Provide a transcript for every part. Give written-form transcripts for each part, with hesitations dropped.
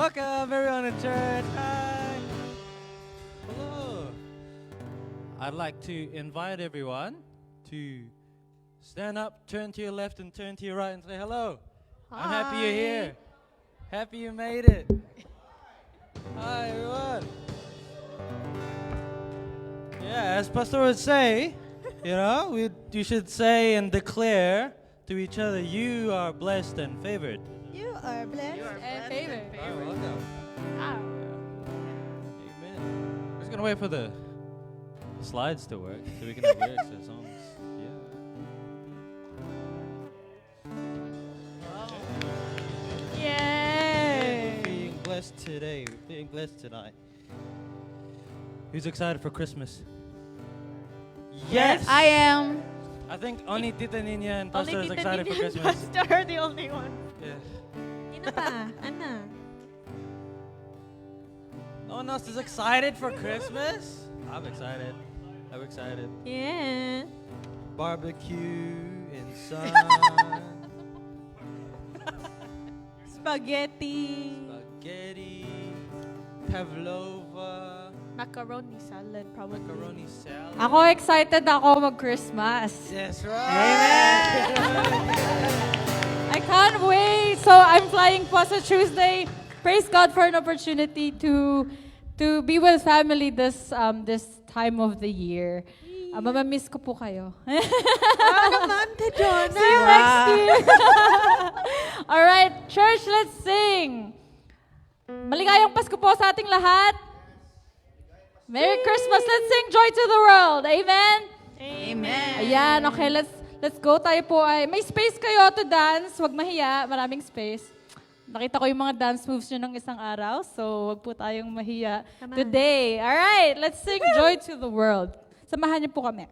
Welcome everyone in church. Hi. Hello. I'd like to invite everyone to stand up, turn to your left and turn to your right and say hello. I'm happy you're here. Happy you made it. Hi everyone. Yeah, as Pastor would say, you should say and declare to each other, you are blessed and favored. You are blessed and favored. Oh, welcome. Wow. Amen. We're just gonna wait for the slides to work so we can have lyrics to the songs. Yay! Being blessed today, being blessed tonight. Who's excited for Christmas? Yes! I am. I think only Tita Nina and Only Pastor is Tita excited for Nina and Christmas. Pastor are the only one. Yeah. Sino pa? Ana? No one else is excited for Christmas? I'm excited. I'm excited. Yeah. Barbecue in sun. Spaghetti. Spaghetti. Pavlova. Macaroni salad, probably. Macaroni salad. Ako excited ako mag-Christmas. Yes, right. I can't wait. So I'm flying po sa Tuesday. Praise God for an opportunity to be with family this time of the year. Mamamiss ko po kayo. Naman, Te Jonah. See you next year. All right, church, let's sing. Maligayang Pasko po sa ating lahat. Merry Christmas. Let's sing Joy to the World. Amen? Amen. Ayan, okay, let's go. Tayo po ay, may space kayo to dance. Huwag mahiya, maraming space. Nakita ko yung mga dance moves nyo ng isang araw, so huwag po tayong mahiya today. All right, let's sing Joy to the World. Samahan niyo po kami.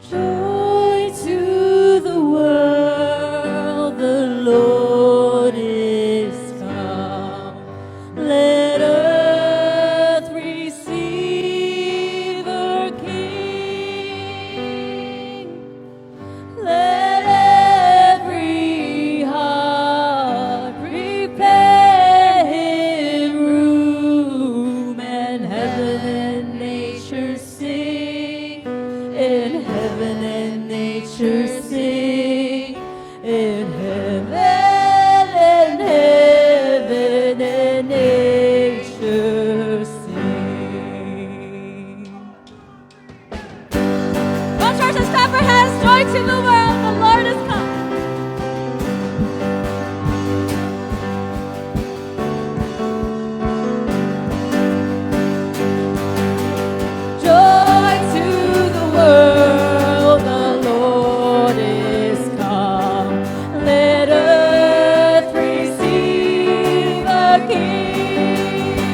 Joy to the world, the Lord is come. Let earth receive her King. Let every heart prepare him room, and heaven and nature sing. In heaven and nature sing. In heaven and heaven and nature sing. Come on, church, let's clap our hands. Joy to the world. The Lord has come. Joy to the world, the Lord is come. Let earth receive a King.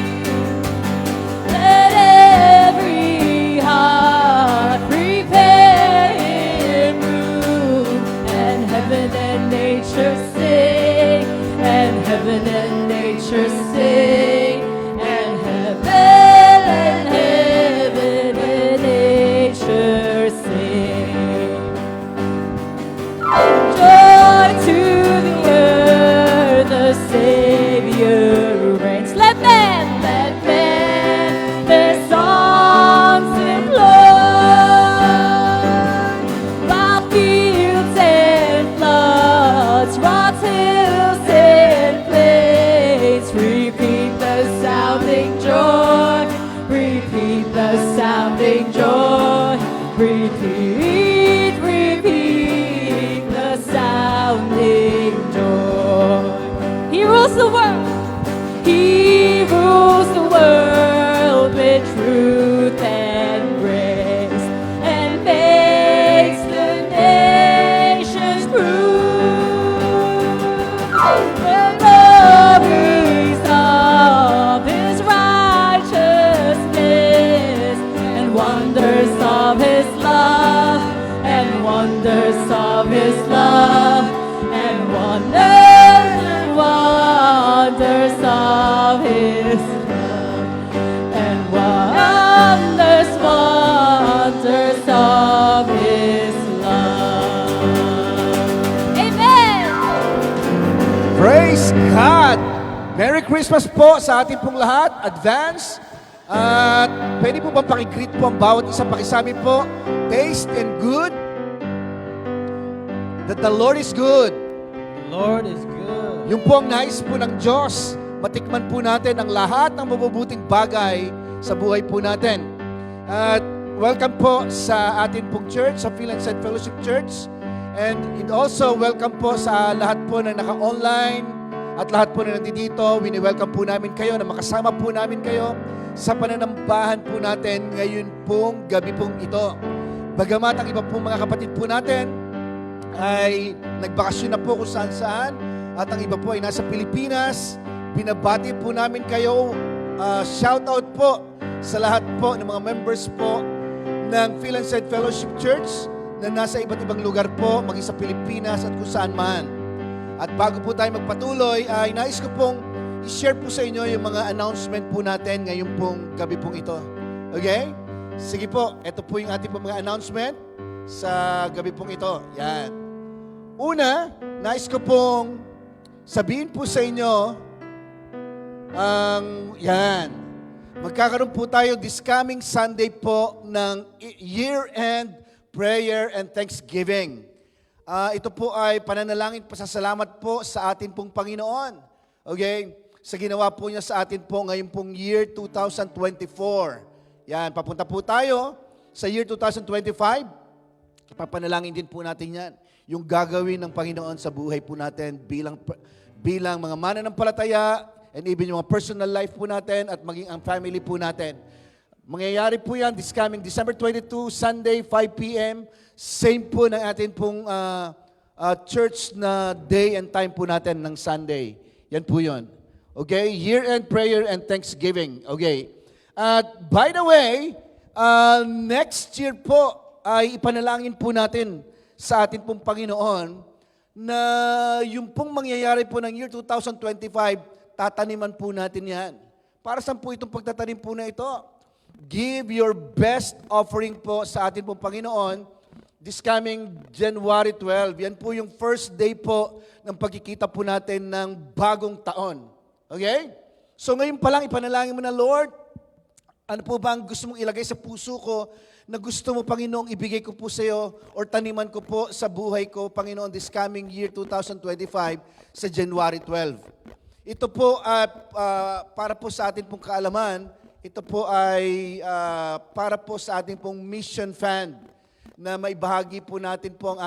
Let every heart prepare him room, and heaven and nature sing, and heaven and nature sing, and heaven and heaven and nature sing. Joy to the earth, the Savior reigns. Let men their songs employ, while fields and floods, rocks, hills and plains, repeat the sounding joy, repeat the sounding joy, repeat the sounding joy. He rules the world. He rules the world with truth and grace, and makes the nations prove the glories of his righteousness, and wonders of his love, and wonders of his love, and Merry Christmas po sa ating pong lahat. Advance. At pwede po bang pakigreet po ang bawat isa? Pakisabi po, taste and good that the Lord is good. The Lord is good. Yung po ang nais po ng Diyos, matikman po natin ang lahat ng mabubuting bagay sa buhay po natin. At welcome po sa atin pong church, sa Phil and Said Fellowship Church. And also welcome po sa lahat po na naka-online at lahat po na nandito. Wini-welcome po namin kayo na makasama po namin kayo sa pananambahan po natin ngayon pong gabi pong ito. Bagamat ang iba pong mga kapatid po natin ay nagbakasyon na po kung saan-saan at ang iba po ay nasa Pilipinas, binabati po namin kayo. Shout out po sa lahat po ng mga members po ng Phil and Said Fellowship Church na nasa iba't ibang lugar po, maging sa Pilipinas at kung saan man. At bago po tayo magpatuloy, ay nais ko pong i-share po sa inyo yung mga announcement po natin ngayong pong gabi pong ito. Okay? Sige po, ito po yung ating pong mga announcement sa gabi pong ito. Yan. Una, nais ko pong sabihin po sa inyo yan. Magkakaroon po tayo this coming Sunday po ng year-end prayer and thanksgiving. Ito po ay pananalangin, pasasalamat po sa atin pong Panginoon. Okay? Sa ginawa po niya sa atin po ngayong pong year 2024. Yan, papunta po tayo sa year 2025. Papanalangin din po natin yan. Yung gagawin ng Panginoon sa buhay po natin bilang mga mananampalataya and even yung mga personal life po natin at maging ang family po natin. Mangyayari po yan this coming December 22, Sunday, 5 p.m. Same po ng atin pong church na day and time po natin ng Sunday. Yan po yun. Okay? Year-end prayer and thanksgiving. Okay. At by the way, next year po ay ipanalangin po natin sa atin pong Panginoon na yung pong mangyayari po ng year 2025, tataniman po natin yan. Para saan po itong pagtatanim po na ito? Give your best offering po sa atin pong Panginoon this coming January 12. Yan po yung first day po ng pagkikita po natin ng bagong taon. Okay? So ngayon pa lang, ipanalangin mo na, Lord, ano po ba ang gusto mong ilagay sa puso ko na gusto mo, Panginoong, ibigay ko po sa iyo or taniman ko po sa buhay ko, Panginoon, this coming year 2025 sa January 12. Ito po, para po sa atin pong kaalaman, ito po ay para po sa ating pong mission fund na may bahagi po natin po ang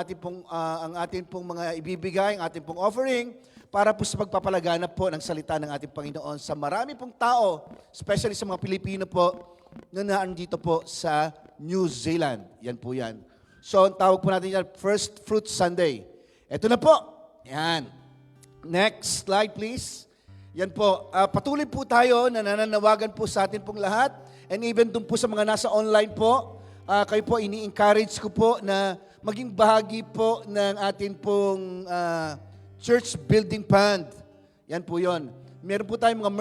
ating pong mga ibibigay, ang ating pong offering para po sa pagpapalaganap po ng salita ng ating Panginoon sa marami pong tao, especially sa mga Pilipino po na naandito po sa New Zealand. Yan po yan. So, ang tawag po natin yan, First Fruit Sunday. Ito na po. Yan. Next slide, please. Yan po. Patuloy po tayo na nananawagan po sa atin pong lahat and even dun po sa mga nasa online po. Kayo po, ini-encourage ko po na maging bahagi po ng atin pong church building fund. Yan po yon. Meron po tayong mga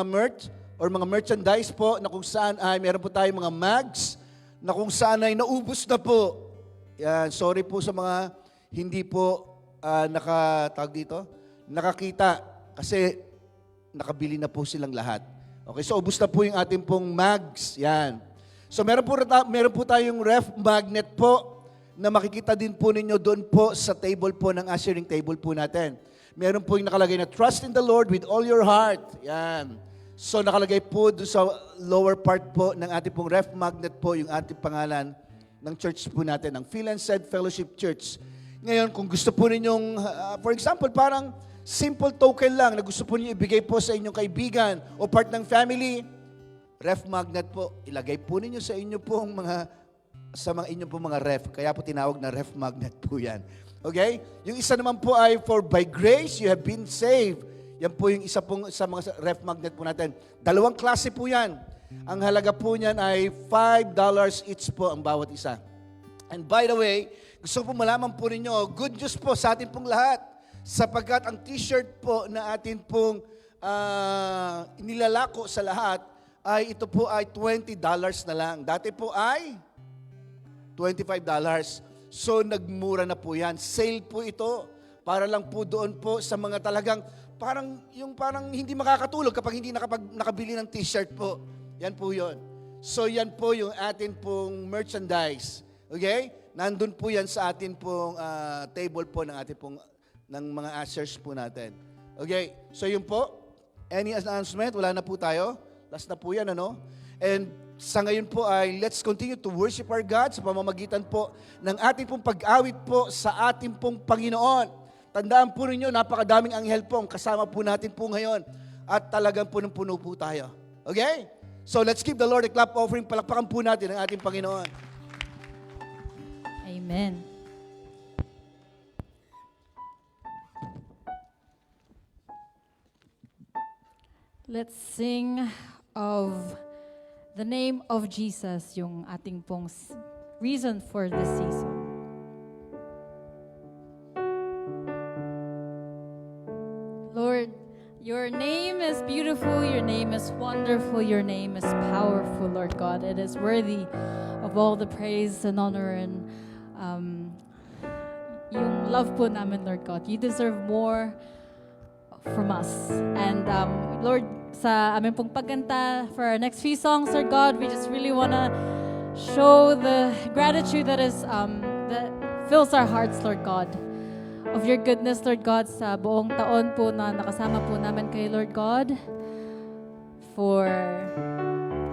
merch or mga merchandise po na kung saan ay meron po tayong mga mags na kung saan ay naubos na po. Yan, sorry po sa mga hindi po nakakita kasi nakabili na po silang lahat. Okay, so ubos na po yung ating pong mags. Yan. So meron po tayong ref magnet po na makikita din po ninyo doon po sa table po ng ushering table po natin. Meron po yung nakalagay na trust in the Lord with all your heart. Yan. So nakalagay po doon sa lower part po ng ating pong ref magnet po yung ating pangalan ng church po natin, ng Phil and Said Fellowship Church. Ngayon, kung gusto po ninyong, for example, parang simple token lang na gusto po niyo ibigay po sa inyong kaibigan o part ng family, ref magnet po, ilagay po ninyo sa inyo pong mga inyong pong mga ref. Kaya po tinawag na ref magnet po yan. Okay? Yung isa naman po ay for by grace you have been saved. Yan po yung isa pong sa mga ref magnet po natin. Dalawang klase po yan. Ang halaga po niyan ay $5 each po ang bawat isa. And by the way, gusto po malaman po ninyo, good news po sa atin pong lahat. Sapagkat ang t-shirt po na atin pong nilalako sa lahat, ay ito po ay $20 na lang. Dati po ay $25. So nagmura na po yan. Sale po ito para lang po doon po sa mga talagang parang hindi makakatulog kapag hindi nakabili ng t-shirt po. Yan po yun. So yan po yung atin pong merchandise. Okay? Nandun po yan sa atin pong table po ng atin pong ng mga ushers po natin. Okay? So yun po. Any announcement? Wala na po tayo. Last na po yan, ano? And sa ngayon po ay let's continue to worship our God sa pamamagitan po ng ating pong pag-awit po sa ating pong Panginoon. Tandaan po ninyo, napakadaming anghel po ang kasama po natin po ngayon. At talagang punong-puno po tayo. Okay? So let's give the Lord a clap offering. Palakpakan po natin ang ating Panginoon. Amen. Let's sing of the name of Jesus, yung ating pong reason for this season. Lord, your name is beautiful, your name is wonderful, your name is powerful, Lord God. It is worthy of all the praise and honor and yung love po namin, Lord God. You deserve more from us. And Lord, sa amin pong pagganta for our next few songs, Lord God, we just really want to show the gratitude that fills our hearts, Lord God, of your goodness, Lord God, sa buong taon po na nakasama po namin kay Lord God, for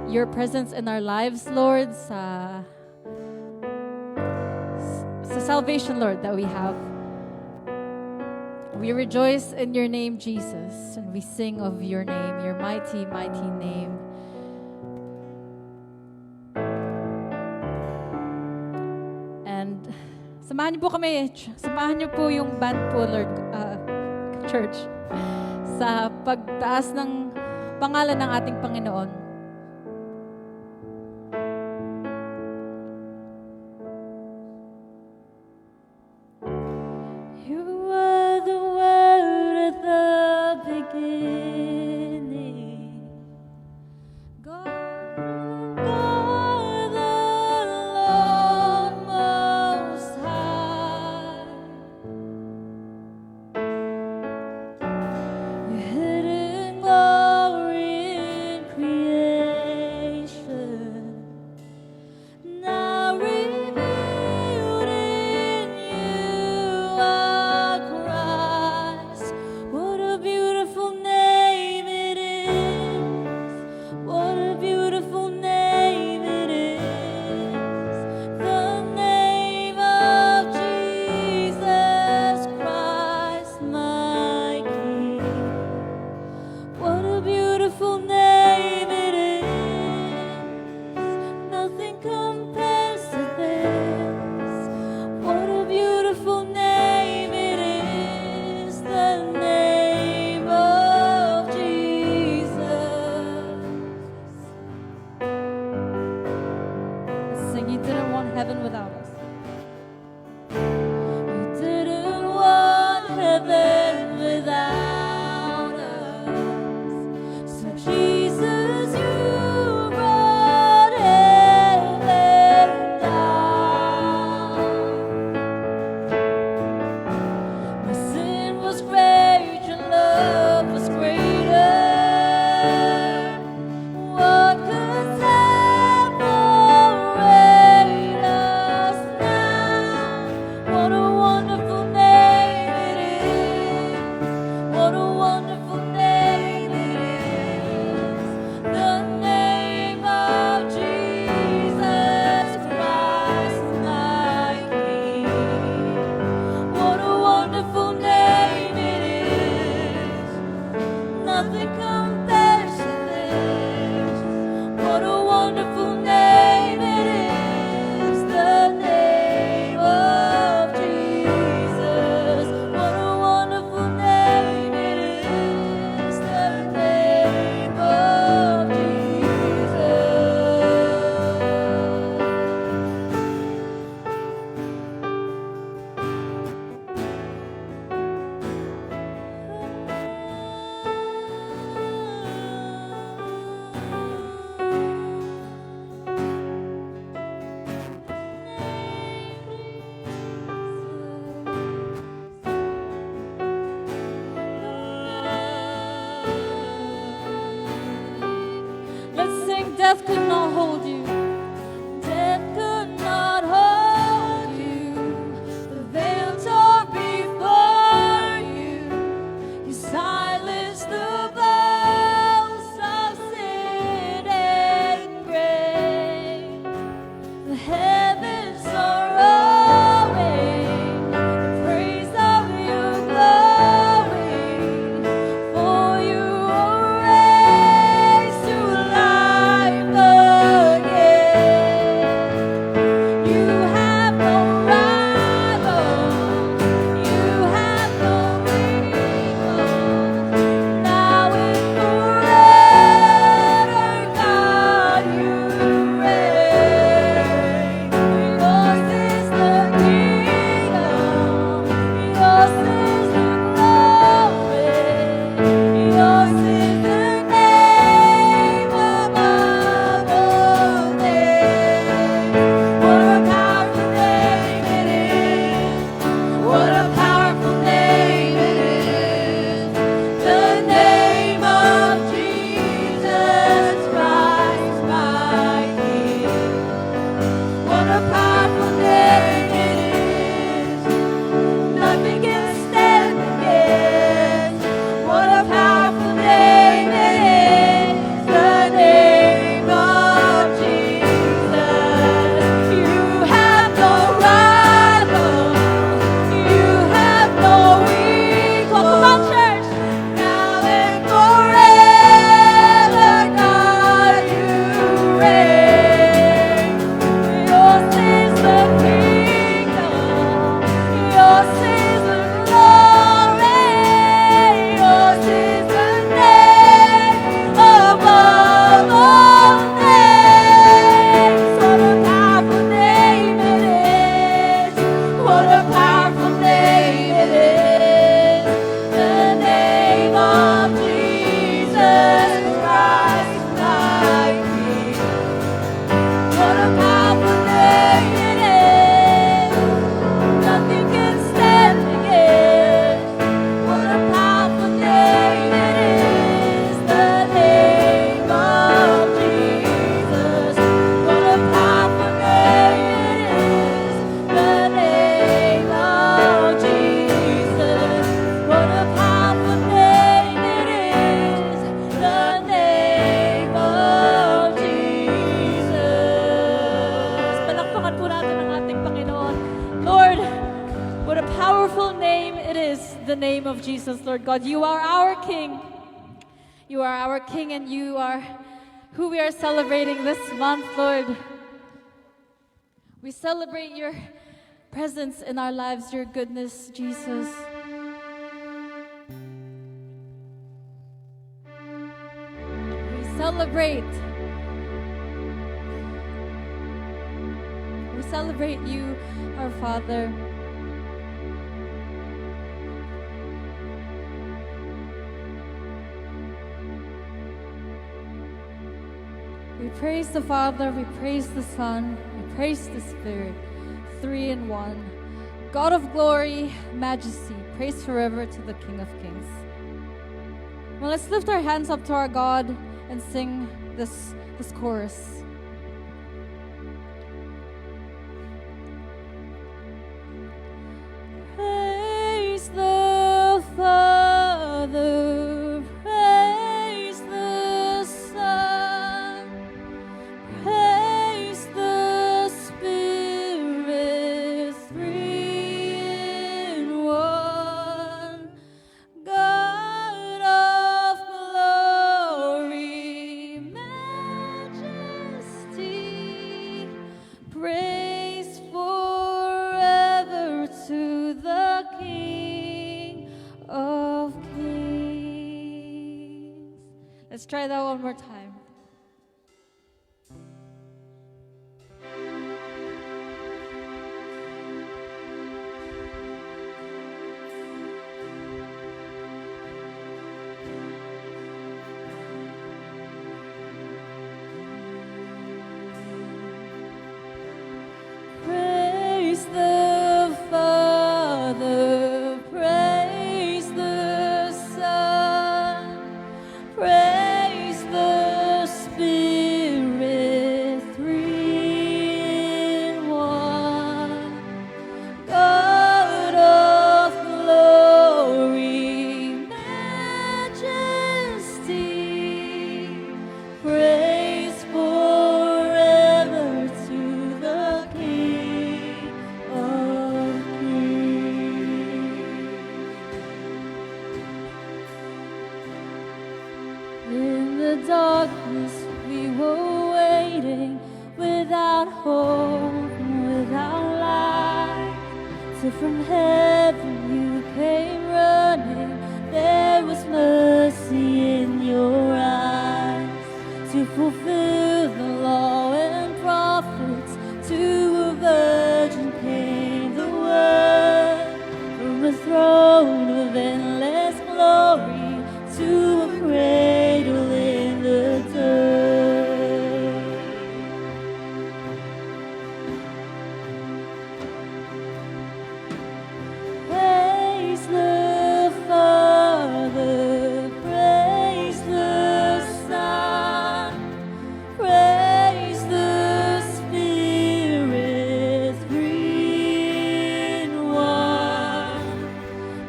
your presence in our lives, Lord, sa salvation, Lord, that we have. We rejoice in your name, Jesus, and we sing of your name, your mighty, mighty name. And samahan niyo po kami, samahan niyo po yung band po, Lord, Church, sa pagtaas ng pangalan ng ating Panginoon. death could not hold you. Death could not hold you. The veil tore before you. You silenced the voice of sin and grave. The heavens are roaring the praise of your glory. For you are raised to life again. You have no rival. You have no equal. Now and forever, God, you reign. Yours is the kingdom. Yours is the glory. Yours is the name above all names. What a powerful name it is. What a powerful name it is. The name of Jesus Christ, my King. What a powerful name it is. Nothing can stand against. What a powerful name it is. The name of Jesus. You have no rival. You have no equal. Come on, church. Now and forever, God, you reign. Yours is the kingdom. Yours is the glory. Yours is the name above all names. What a powerful name it is. What a powerful name it is. The name of Jesus Christ, my King. What a powerful name it is. Nothing can stand against. What a powerful name it is. The name of Jesus. What a powerful name it is. The name of Jesus. What a powerful name it is. The name of Jesus. Palakpakan po natin ang ating Panginoon. Lord, what a powerful name it is, the name of Jesus, Lord God. You are our King. You are our King, and you are who we are celebrating this month, Lord. We celebrate your presence in our lives, your goodness, Jesus. We celebrate you, our Father. We praise the Father, we praise the Son, we praise the Spirit, three in one. God of glory, majesty, praise forever to the King of Kings. Well, let's lift our hands up to our God and sing this chorus. Praise the Father, praise the Son, praise the Spirit, three in one. God of glory, majesty, praise forever to the King of Kings. Let's try that one more time. Praise the Father, praise the Son, praise the the darkness we were waiting, without hope and without light. So from heaven you came running, there was mercy in your eyes. To fulfill the law and prophets, to a virgin came the word. From a throne of endless glory to a cradle in the dirt. Praise the Father, praise the Son, praise the Spirit, three in one.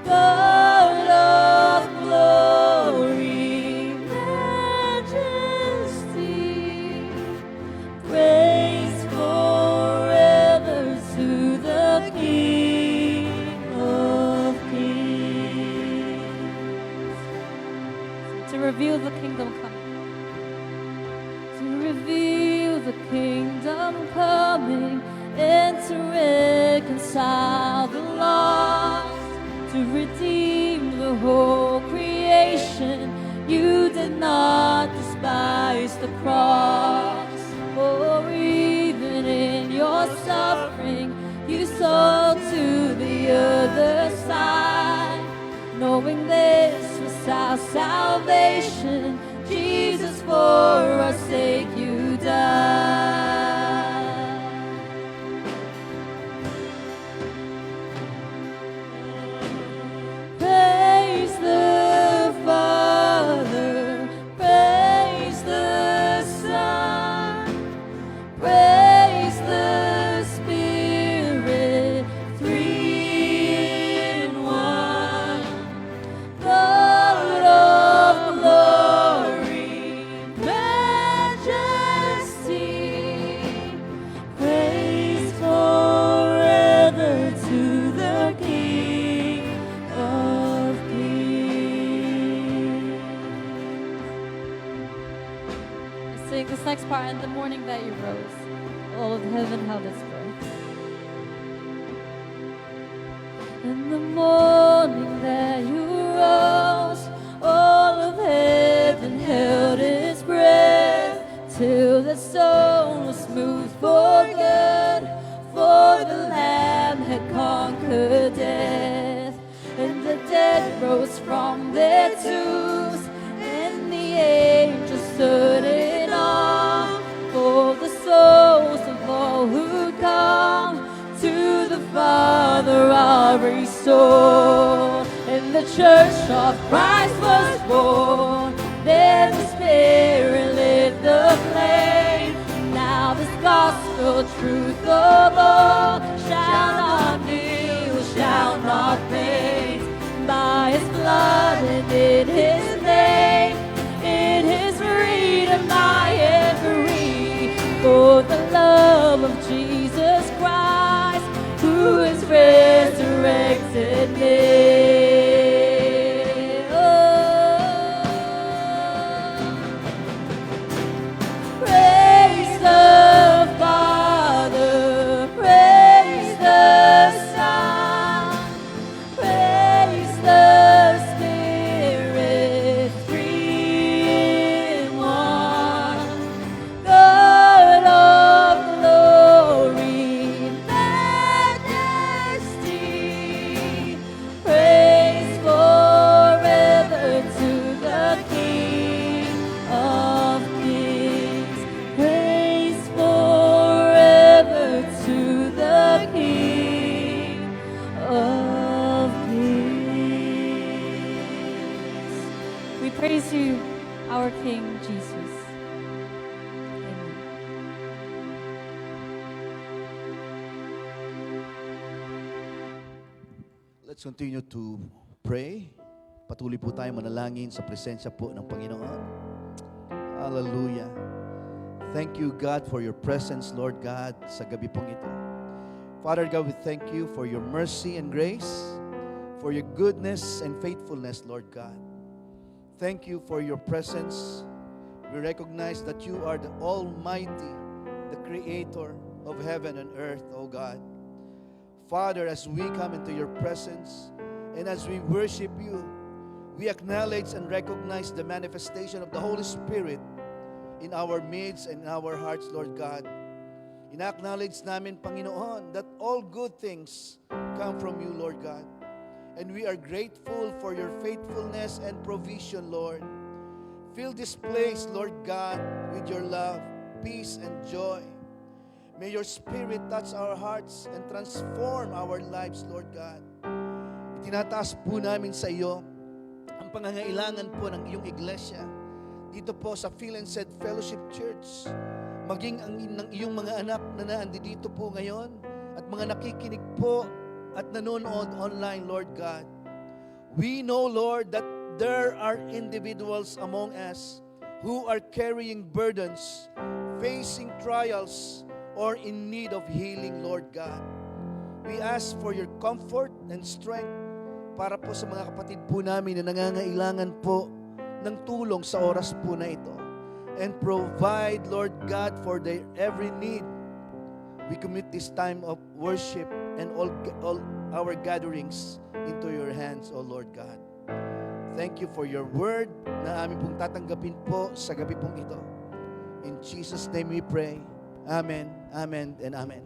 God of glory, majesty, praise forever to the King of Kings. To reveal the kingdom coming. To reveal the kingdom coming and to reconcile the lost, to redeem the whole creation. You did not despise the cross, for even in your suffering you saw to the other side, knowing this was our salvation. Jesus, for our sake you died. Praise the Father, praise the Son, praise the Spirit, three in one. God of glory, majesty, praise forever to the King of Kings. I sing this next part. In the morning that you rose, all of heaven held its breath. In the morning that you rose, all of heaven held its breath, till the soul was smooth for good, for the Lamb had conquered death. And the dead rose from their tombs, and the angels stood in awe, for the souls of all who come to the Father are restored. And the church of Christ was born, there the Spirit lit the flame. Now this gospel truth of all shall not kneel, shall not faint. By His blood and in His name, in His freedom I am free. For the love of Jesus Christ, who has resurrected me. Praise the Father, praise the Son, praise the Spirit, three in one. God of glory, majesty, praise forever to the King of Kings. Praise forever to the King of Kings. We praise you, our King Jesus. Amen. Let's continue to pray. Patuloy po tayo manalangin sa presensya po ng Panginoon. Hallelujah. Thank you, God, for your presence, Lord God, sa gabi pong ito. Father God, we thank you for your mercy and grace, for your goodness and faithfulness, Lord God. Thank you for your presence We recognize that you are the Almighty, the Creator of heaven and earth, O God. Father, as we come into your presence and as we worship you, we acknowledge and recognize the manifestation of the Holy Spirit in our midst and in our hearts, Lord God. Ina-acknowledge namin, Panginoon, that all good things come from you, Lord God. And we are grateful for your faithfulness and provision, Lord. Fill this place, Lord God, with your love, peace, and joy. May your Spirit touch our hearts and transform our lives, Lord God. Itinataas po namin sa iyo ang pangangailangan po ng iyong iglesia dito po sa Phil and Said Fellowship Church, maging ang ng iyong mga anak na naandito po ngayon at mga nakikinig po at nanonood online, Lord God. We know, Lord, that there are individuals among us who are carrying burdens, facing trials, or in need of healing, Lord God. We ask for your comfort and strength para po sa mga kapatid po namin na nangangailangan po ng tulong sa oras po na ito. And provide, Lord God, for their every need. We commit this time of worship and all our gatherings into your hands, O Lord God. Thank you for your word na aming pong tatanggapin po sa gabi pong ito. In Jesus' name we pray. Amen, amen, and amen.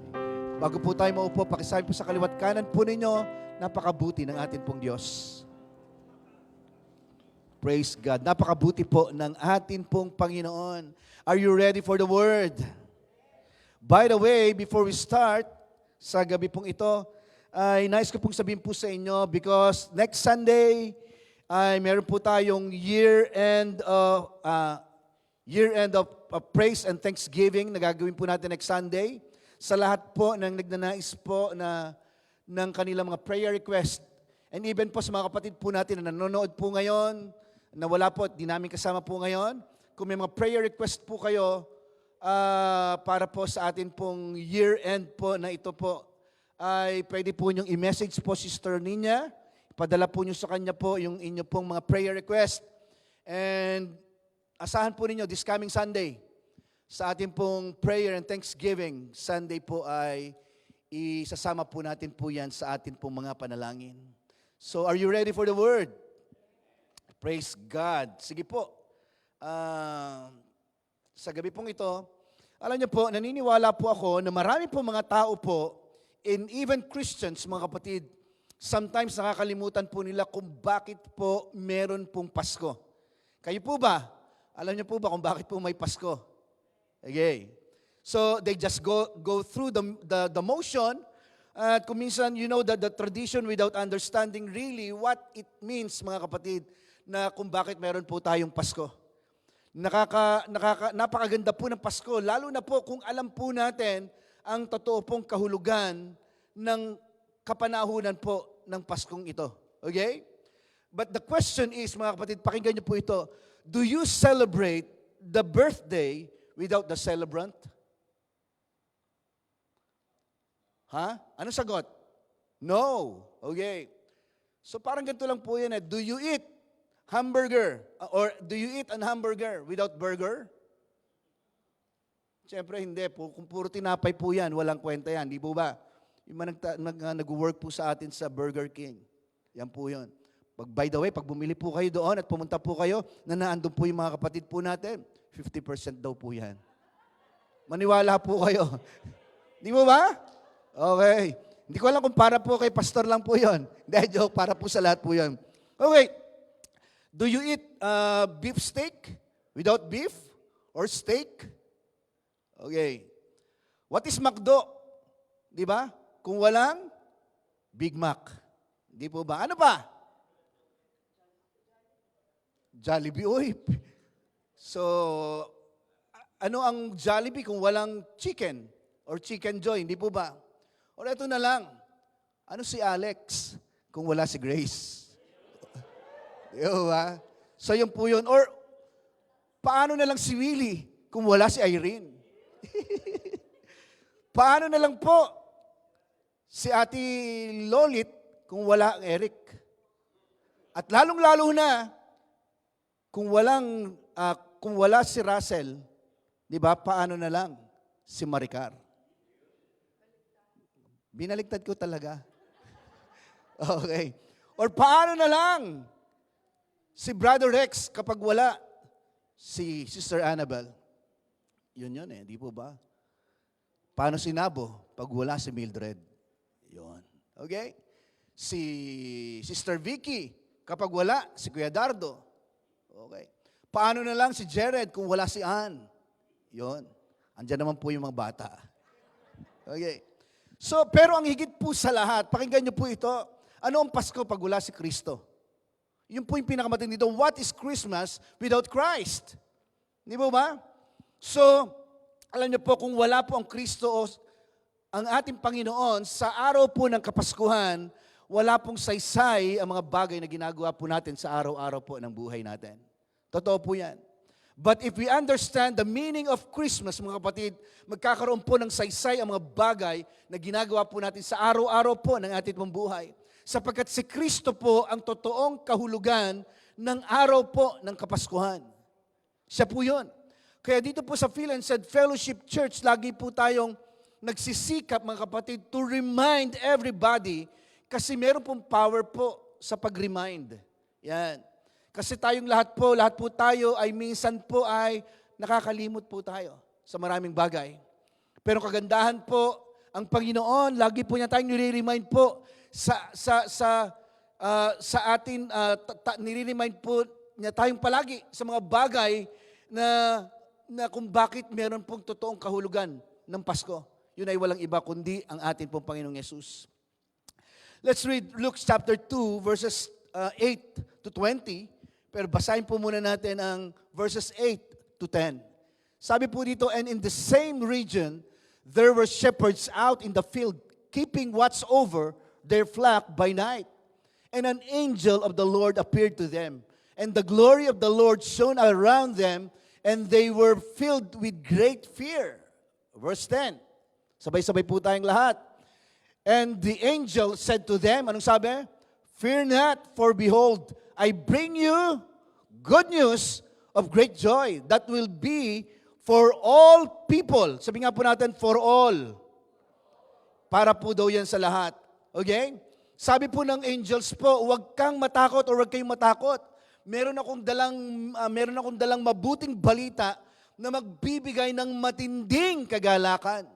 Bago po tayo maupo, pakisabi po sa kaliwat kanan po ninyo, napakabuti ng ating pong Diyos. Praise God. Napakabuti po ng atin pong Panginoon. Are you ready for the word? By the way, before we start, sa gabi pong ito, ay nais ko pong sabihin po sa inyo because next Sunday ay meron po tayong year-end of praise and thanksgiving na gagawin po natin next Sunday. Sa lahat po ng nagnanais po na ng kanilang mga prayer request. And even po sa mga kapatid po natin na nanonood po ngayon, na wala po at di namin kasama po ngayon, kung may mga prayer request po kayo para po sa atin pong year-end po na ito po, ay pwede po niyong i-message po Sister Nina. Ipadala po niyo sa kanya po yung inyo pong mga prayer request. And asahan po ninyo this coming Sunday, sa ating pong prayer and thanksgiving Sunday po ay isasama po natin po yan sa ating pong mga panalangin. So are you ready for the word? Praise God. Sige po. Sa gabi pong ito, alam niyo po, naniniwala po ako na marami po mga tao po, and even Christians, mga kapatid, sometimes nakakalimutan po nila kung bakit po meron pong Pasko. Kayo po ba? Alam niyo po ba kung bakit po may Pasko? Okay. So they just go through the motion. At kung minsan, you know, the tradition without understanding really what it means, mga kapatid, na kung bakit meron po tayong Pasko. Napakaganda po ng Pasko, lalo na po kung alam po natin ang totoo pong kahulugan ng kapanahunan po ng Paskong ito. Okay? But the question is, mga kapatid, pakinggan niyo po ito, do you celebrate the birthday without the celebrant? Ha? Anong sagot? No. Okay. So parang ganito lang po yan. Do you eat hamburger? Or do you eat an hamburger without burger? Siyempre hindi po. Kung puro tinapay po yan, walang kwenta yan. Di po ba? Yung nag-work po sa atin sa Burger King. Yan po yun. By the way, pag bumili po kayo doon at pumunta po kayo, na naandun po yung mga kapatid po natin, 50% daw po yan. Maniwala po kayo. Di mo ba? Okay. Hindi ko alam kung para po kay pastor lang po yun. Hindi, joke. Para po sa lahat po yun. Okay. Do you eat beef steak without beef? Or steak? Okay. What is McDo? Di ba? Kung walang Big Mac. Di po ba? Ano pa? Jollibee. Uy. So, ano ang Jollibee kung walang chicken? Or Chicken Joy? Hindi po ba? O ito na lang. Ano si Alex kung wala si Grace? Di ba? So, yun po yun. Or, paano na lang si Willie kung wala si Irene? Paano na lang po si Ate Lolit kung wala ang Eric? At lalong-lalo na kung walang kung wala si Russell, di ba, paano na lang si Maricar? Binaligtad ko talaga. Okay. Or paano na lang si Brother Rex kapag wala si Sister Annabel? Yun eh, di po ba? Paano si Nabo pag wala si Mildred? Yun. Okay? Si Sister Vicky kapag wala si Kuya Dardo. Okay. Paano na lang si Jared kung wala si Ann? Yun. Andiyan naman po yung mga bata. Okay. So, pero ang higit po sa lahat, pakinggan niyo po ito, ano ang Pasko pag wala si Kristo? Yun po yung pinakamatindi dito. What is Christmas without Christ? Di ba ba? So, alam niyo po, kung wala po ang Kristo o ang ating Panginoon, sa araw po ng Kapaskuhan, wala pong saysay ang mga bagay na ginagawa po natin sa araw-araw po ng buhay natin. Totoo po yan. But if we understand the meaning of Christmas, mga kapatid, magkakaroon po ng saysay ang mga bagay na ginagawa po natin sa araw-araw po ng ating pong buhay. Sapagkat si Kristo po ang totoong kahulugan ng araw po ng Kapaskuhan. Siya po yun. Kaya dito po sa Phil and Said Fellowship Church, lagi po tayong nagsisikap, mga kapatid, to remind everybody kasi meron pong power po sa pag-remind. Yan. Kasi tayong lahat po tayo ay minsan po ay nakakalimot po tayo sa maraming bagay. Pero kagandahan po, ang Panginoon, lagi po niya tayong nire-remind po sa atin, nire-remind po niya tayong palagi sa mga bagay na kung bakit meron pong totoong kahulugan ng Pasko. Yun ay walang iba kundi ang atin pong Panginoong Yesus. Let's read Luke chapter 2, verses 8 to 20. Pero basahin po muna natin ang verses 8 to 10. Sabi po dito, and in the same region, there were shepherds out in the field, keeping watch over their flock by night. And an angel of the Lord appeared to them. And the glory of the Lord shone around them, and they were filled with great fear. Verse 10. Sabay-sabay po tayong lahat. And the angel said to them, anong sabi? Fear not, for behold, I bring you good news of great joy that will be for all people. Sabi nga po natin, for all. Para po daw yan sa lahat. Okay? Sabi po ng angels po, huwag kang matakot o huwag kayong matakot. Meron akong dalang mabuting balita na magbibigay ng matinding kagalakan.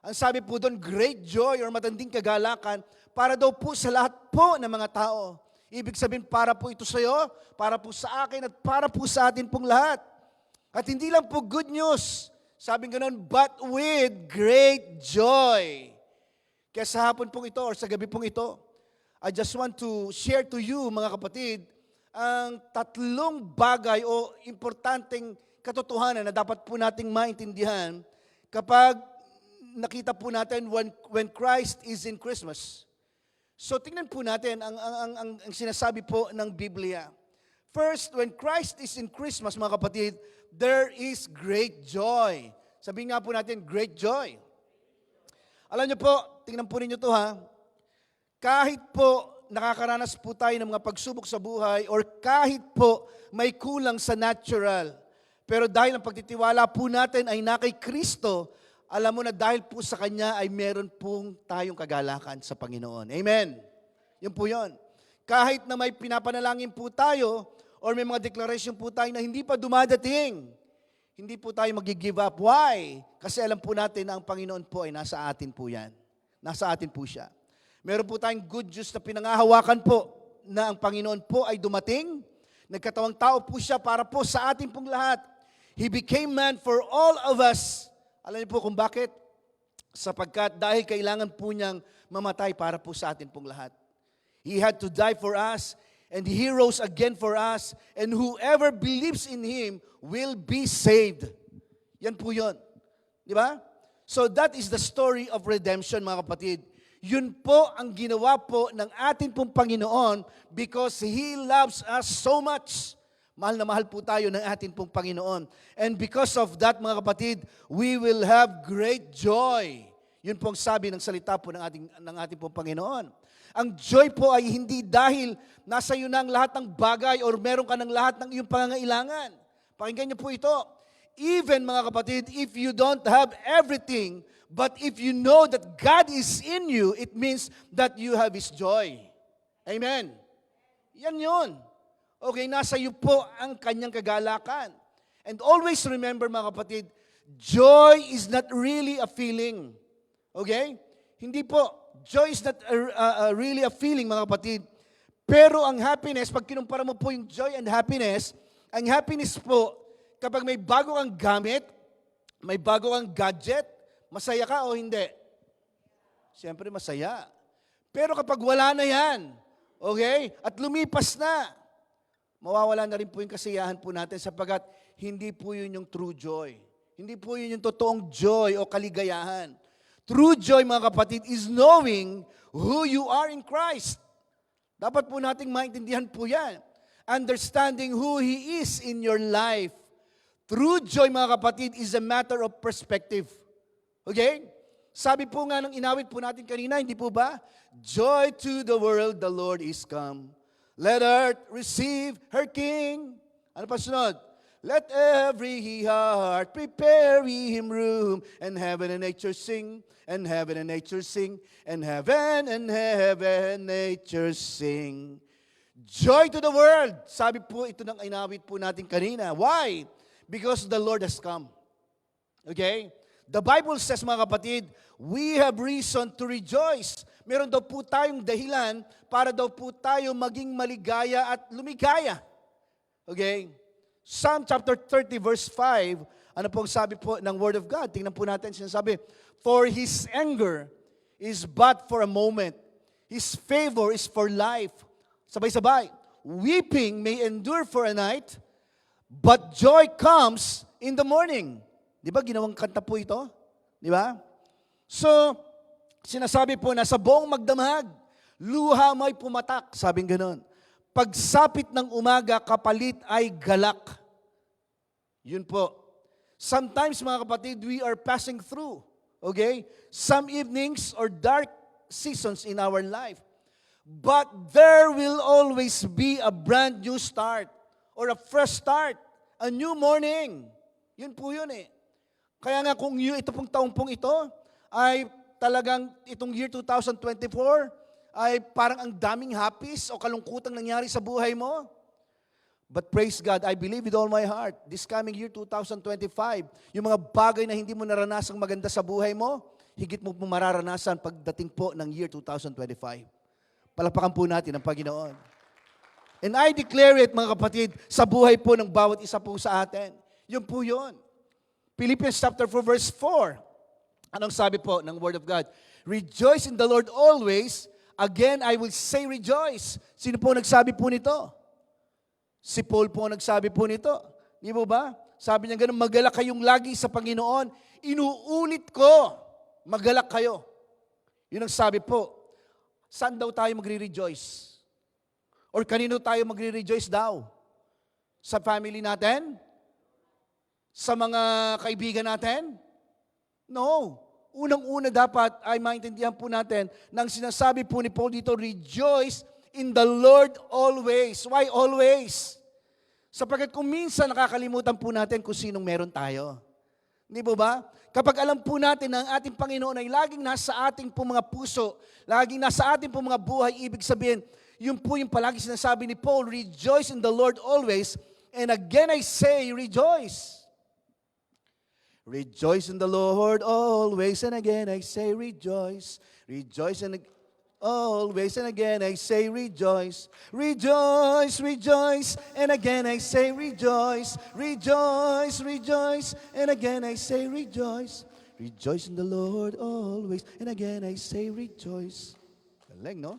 Ang sabi po doon, great joy or matinding kagalakan para daw po sa lahat po ng mga tao. Ibig sabihin, para po ito sa iyo, para po sa akin, at para po sa atin pong lahat. At hindi lang po good news, sabing ganoon, but with great joy. Kaya sa hapon pong ito, or sa gabi pong ito, I just want to share to you, mga kapatid, ang tatlong bagay o importanteng katotohanan na dapat po nating maintindihan kapag nakita po natin when Christ is in Christmas. So tingnan po natin ang sinasabi po ng Biblia. First, when Christ is in Christmas, mga kapatid, there is great joy. Sabihin nga po natin, great joy. Alam niyo po, tingnan po ninyo to ha, kahit po nakakaranas po tayo ng mga pagsubok sa buhay or kahit po may kulang sa natural, pero dahil ang pagtitiwala po natin ay na kay Kristo, alam mo na dahil po sa Kanya ay meron pong tayong kagalakan sa Panginoon. Amen. Yun po yun. Kahit na may pinapanalangin po tayo or may mga declaration po tayo na hindi pa dumadating, hindi po tayo mag-give up. Why? Kasi alam po natin na ang Panginoon po ay nasa atin po yan. Nasa atin po siya. Meron po tayong good news na pinangahawakan po na ang Panginoon po ay dumating. Nagkatawang tao po siya para po sa atin pong lahat. He became man for all of us. Alam niyo po kung bakit? Sapagkat dahil kailangan po niyang mamatay para po sa atin pong lahat. He had to die for us, and He rose again for us, and whoever believes in Him will be saved. Yan po yun. Di ba? So that is the story of redemption, mga kapatid. Yun po ang ginawa po ng ating pong Panginoon because He loves us so much. Mahal na mahal po tayo ng ating pong Panginoon. And because of that, mga kapatid, we will have great joy. Yun po ang sabi ng salita po ng ating pong Panginoon. Ang joy po ay hindi dahil nasa iyo na ang lahat ng bagay or meron ka ng lahat ng iyong pangangailangan. Pakinggan niyo po ito. Even mga kapatid, if you don't have everything, but if you know that God is in you, it means that you have His joy. Amen. Yan yun. Okay, nasa iyo po ang kanyang kagalakan. And always remember mga kapatid, joy is not really a feeling. Okay? Hindi po. Joy is not really a feeling mga kapatid. Pero ang happiness, pag kinumpara mo po yung joy and happiness, ang happiness po, kapag may bago kang gamit, may bago kang gadget, masaya ka o hindi? Siyempre masaya. Pero kapag wala na yan, okay, at lumipas na, mawawala na rin po yung kasiyahan po natin sapagkat hindi po yun yung true joy. Hindi po yun yung totoong joy o kaligayahan. True joy, mga kapatid, is knowing who you are in Christ. Dapat po nating maintindihan po yan. Understanding who He is in your life. True joy, mga kapatid, is a matter of perspective. Okay? Sabi po nga ng inawit po natin kanina, hindi po ba? Joy to the world, the Lord is come. Let earth receive her King. Ano pa sunod? Let every heart prepare Him room, and heaven and nature sing, and heaven and nature sing, and heaven nature sing. Joy to the world. Sabi po ito ng inawit po natin kanina. Why? Because the Lord has come. Okay? The Bible says, mga kapatid, we have reason to rejoice. Meron daw po tayong dahilan para daw po tayo maging maligaya at lumigaya. Okay? Psalm chapter 30 verse 5, ano pong sabi po ng Word of God? Tingnan po natin, sinasabi, for His anger is but for a moment. His favor is for life. Sabay-sabay. Weeping may endure for a night, but joy comes in the morning. Di ba? Ginawang kanta po ito. Di ba? So, sinasabi po na sa buong magdamag, luha may pumatak. Sabing ganon. Pagsapit ng umaga, kapalit ay galak. Yun po. Sometimes, mga kapatid, we are passing through. Okay? Some evenings or dark seasons in our life. But there will always be a brand new start or a fresh start. A new morning. Yun po yun eh. Kaya nga kung ito pong taong pong ito ay talagang itong year 2024 ay parang ang daming hapis o kalungkutang nangyari sa buhay mo. But praise God, I believe with all my heart, this coming year 2025, yung mga bagay na hindi mo naranasang maganda sa buhay mo, higit mo mararanasan pagdating po ng year 2025. Palapakan po natin ang Panginoon. And I declare it, mga kapatid, sa buhay po ng bawat isa po sa atin. Yun po yun. Philippians chapter 4 verse 4. Anong sabi po ng Word of God? Rejoice in the Lord always. Again, I will say rejoice. Sino po nagsabi po nito? Si Paul po nagsabi po nito. Di mo ba? Sabi niya ganun, magalak kayong lagi sa Panginoon. Inuulit ko, magalak kayo. Yun ang sabi po. Saan daw tayo magre-rejoice? Or kanino tayo magre-rejoice daw? Sa family natin? Sa mga kaibigan natin? No. Unang-una dapat ay maintindihan po natin nang sinasabi po ni Paul dito, rejoice in the Lord always. Why always? Sapagkat kung minsan nakakalimutan po natin kung sinong meron tayo. Hindi po ba? Kapag alam po natin na ang ating Panginoon ay laging nasa ating po mga puso, laging nasa ating po mga buhay, ibig sabihin, yun po yung palagi sinasabi ni Paul, rejoice in the Lord always, and again I say, rejoice. Rejoice in the Lord always, and again I say rejoice. Rejoice and always, and again I say rejoice. Rejoice, rejoice, and again I say rejoice. Rejoice, rejoice, and again I say rejoice. Rejoice in the Lord always, and again I say rejoice. Galing, no?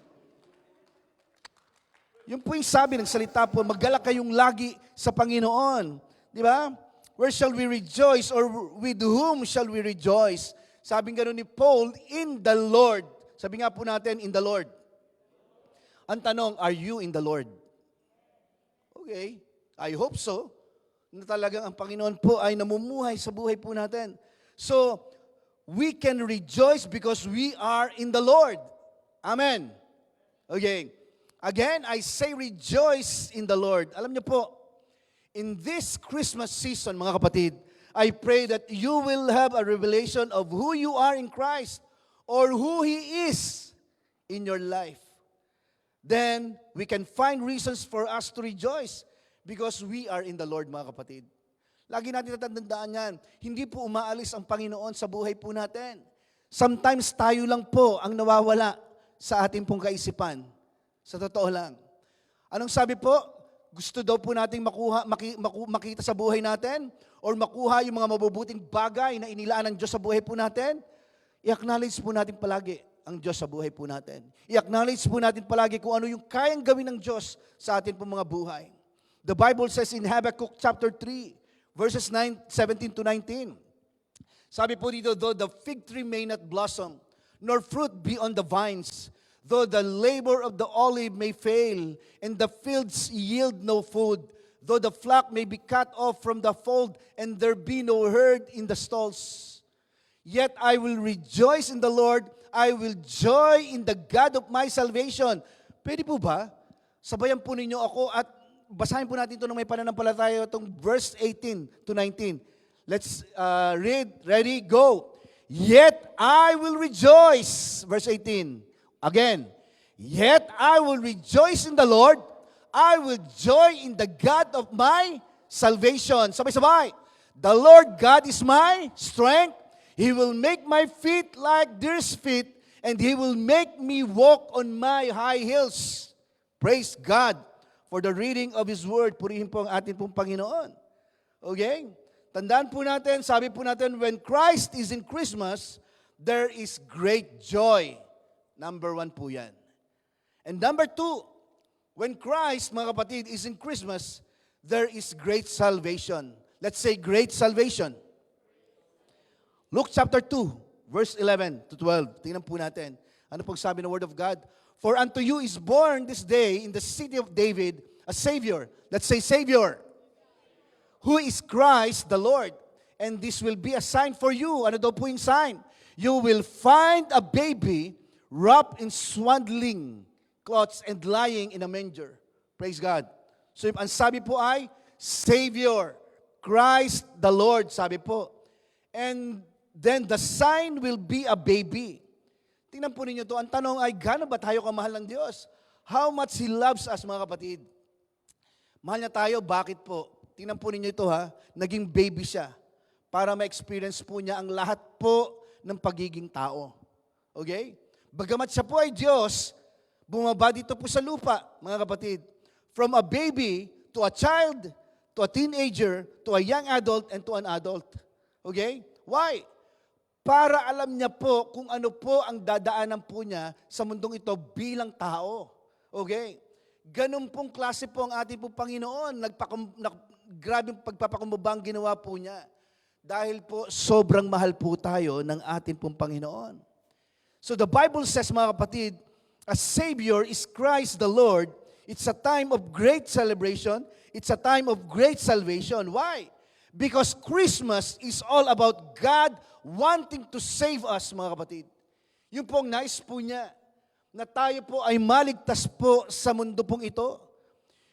Yung po yung sabi ng salita po, maggalak kayong lagi sa Panginoon. Di ba? Where shall we rejoice, or with whom shall we rejoice? Sabi nga ni Paul, in the Lord. Sabi nga po natin, in the Lord. Ang tanong, are you in the Lord? Okay, I hope so. Na talagang ang Panginoon po ay namumuhay sa buhay po natin. So, we can rejoice because we are in the Lord. Amen. Okay. Again, I say rejoice in the Lord. Alam niyo po, in this Christmas season, mga kapatid, I pray that you will have a revelation of who you are in Christ or who He is in your life. Then, we can find reasons for us to rejoice because we are in the Lord, mga kapatid. Lagi natin tatandaan yan. Hindi po umaalis ang Panginoon sa buhay po natin. Sometimes tayo lang po ang nawawala sa ating pong kaisipan. Sa totoo lang. Anong sabi po? Gusto daw po nating makita sa buhay natin or makuha yung mga mabubuting bagay na inilaan ng Diyos sa buhay po natin? I-acknowledge po natin palagi ang Diyos sa buhay po natin. I-acknowledge po natin palagi kung ano yung kayang gawin ng Diyos sa atin pong mga buhay. The Bible says in Habakkuk chapter 3, verses 17 to 19. Sabi po dito, though the fig tree may not blossom, nor fruit be on the vines, though the labor of the olive may fail, and the fields yield no food, though the flock may be cut off from the fold, and there be no herd in the stalls. Yet I will rejoice in the Lord, I will joy in the God of my salvation. Pwede po ba? Sabayan po ninyo ako at basahin po natin ito ng may pananampalataya, itong verse 18 to 19. Let's read. Ready? Go. Yet I will rejoice. Verse 18. Again. Yet I will rejoice in the Lord. I will joy in the God of my salvation. Sabay-sabay. The Lord God is my strength. He will make my feet like deer's feet, and He will make me walk on my high hills. Praise God for the reading of His Word. Purihin po ang ating pong Panginoon. Okay? Tandaan po natin, sabi po natin, when Christ is in Christmas, there is great joy. Number 1 po yan. And number 2, when Christ, mga kapatid, is in Christmas, there is great salvation. Let's say great salvation. Luke chapter 2, verse 11 to 12. Tingnan po natin. Ano pong sabi ng Word of God? For unto you is born this day in the city of David a Savior. Let's say Savior. Who is Christ the Lord. And this will be a sign for you. Ano daw po yung sign? You will find a baby wrapped in swaddling cloths and lying in a manger. Praise God. So ang sabi po ay Savior. Christ the Lord, sabi po. And then the sign will be a baby. Tingnan po ninyo to. Ang tanong ay, gaano ba tayo kamahal ng Diyos? How much He loves us, mga kapatid? Mahal niya tayo, bakit po? Tingnan po ninyo ito ha, naging baby siya para ma-experience po niya ang lahat po ng pagiging tao. Okay? Bagamat siya po ay Diyos, bumaba dito po sa lupa, mga kapatid. From a baby to a child, to a teenager, to a young adult, and to an adult. Okay? Why? Para alam niya po kung ano po ang dadaanan po niya sa mundong ito bilang tao. Okay? Ganun pong klase po ang ating po Panginoon. Grabe pagpapakumbabang ginawa po niya. Dahil po sobrang mahal po tayo ng ating pong Panginoon. So the Bible says, mga kapatid, a Savior is Christ the Lord. It's a time of great celebration. It's a time of great salvation. Why? Because Christmas is all about God wanting to save us, mga kapatid. Yung pong nais po niya, na tayo po ay maligtas po sa mundo pong ito.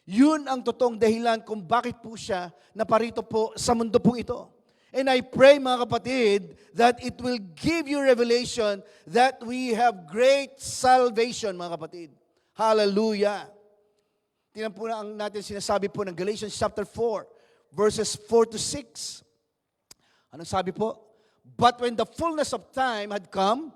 Yun ang totoong dahilan kung bakit po siya naparito po sa mundo pong ito. And I pray, mga kapatid, that it will give you revelation that we have great salvation, mga kapatid. Hallelujah. Tingnan po na ang natin sinasabi po ng Galatians chapter 4, verses 4 to 6. Anong sabi po? But when the fullness of time had come,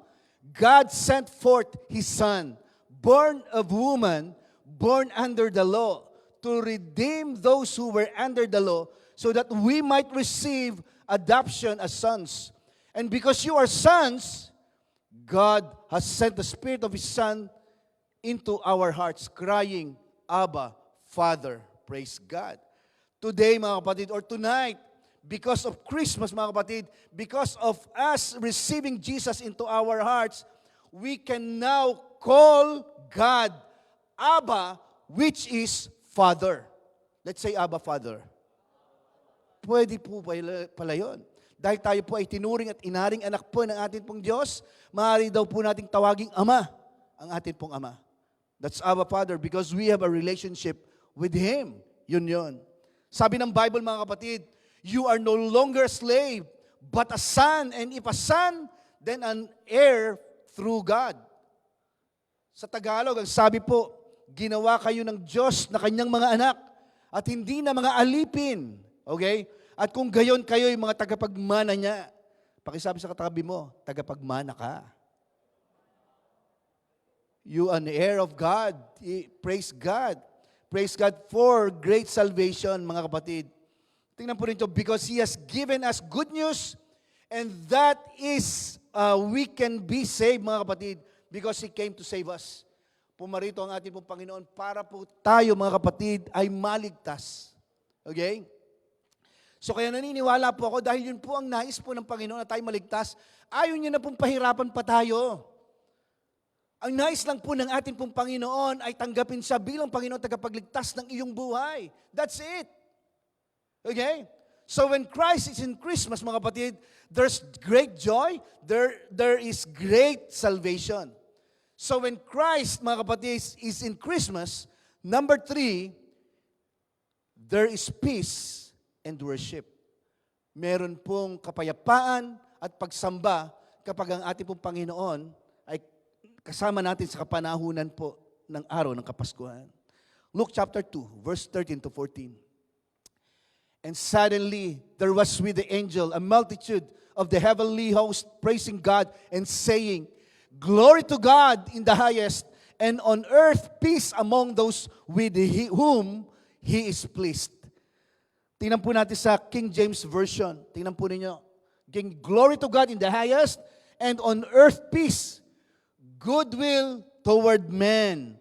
God sent forth His Son, born of woman, born under the law, to redeem those who were under the law, so that we might receive adoption as sons. And because you are sons, God has sent the Spirit of His Son into our hearts, crying, Abba, Father. Praise God. Today, mga kapatid, or tonight, because of Christmas, mga kapatid, because of us receiving Jesus into our hearts, we can now call God Abba, which is Father. Let's say Abba, Father. Pwede po pala yun. Dahil tayo po ay tinuring at inaring anak po ng ating pong Diyos, maaari daw po nating tawaging Ama, ang ating pong Ama. That's Abba, Father, because we have a relationship with Him. Yun. Sabi ng Bible, mga kapatid, you are no longer a slave, but a son, and if a son, then an heir through God. Sa Tagalog, ang sabi po, ginawa kayo ng Diyos na kanyang mga anak at hindi na mga alipin. Okay? At kung gayon kayo yung mga tagapagmana niya, pakisabi sa katabi mo, tagapagmana ka. You are an heir of God. Praise God. Praise God for great salvation, mga kapatid. Tingnan po rin ito, because He has given us good news, and that is, we can be saved, mga kapatid, because He came to save us. Pumarito ang ating pong Panginoon para po tayo, mga kapatid, ay maligtas. Okay? So kaya naniniwala po ako, dahil yun po ang nais po ng Panginoon na tayo maligtas, ayaw niya na pong pahirapan pa tayo. Ang nais lang po ng ating pong Panginoon ay tanggapin siya bilang Panginoon tagapagligtas ng iyong buhay. That's it. Okay? So when Christ is in Christmas, mga kapatid, there's great joy, there is great salvation. So when Christ, mga kapatid, is in Christmas, number 3, there is peace and worship. Meron pong kapayapaan at pagsamba kapag ang ating pong Panginoon ay kasama natin sa kapanahunan po ng araw ng Kapaskuhan. Luke chapter 2, verse 13 to 14. And suddenly there was with the angel a multitude of the heavenly host praising God and saying, Glory to God in the highest, and on earth peace among those with whom He is pleased. Tingnan po natin sa King James Version. Tingnan po ninyo. Glory to God in the highest, and on earth peace, goodwill toward men.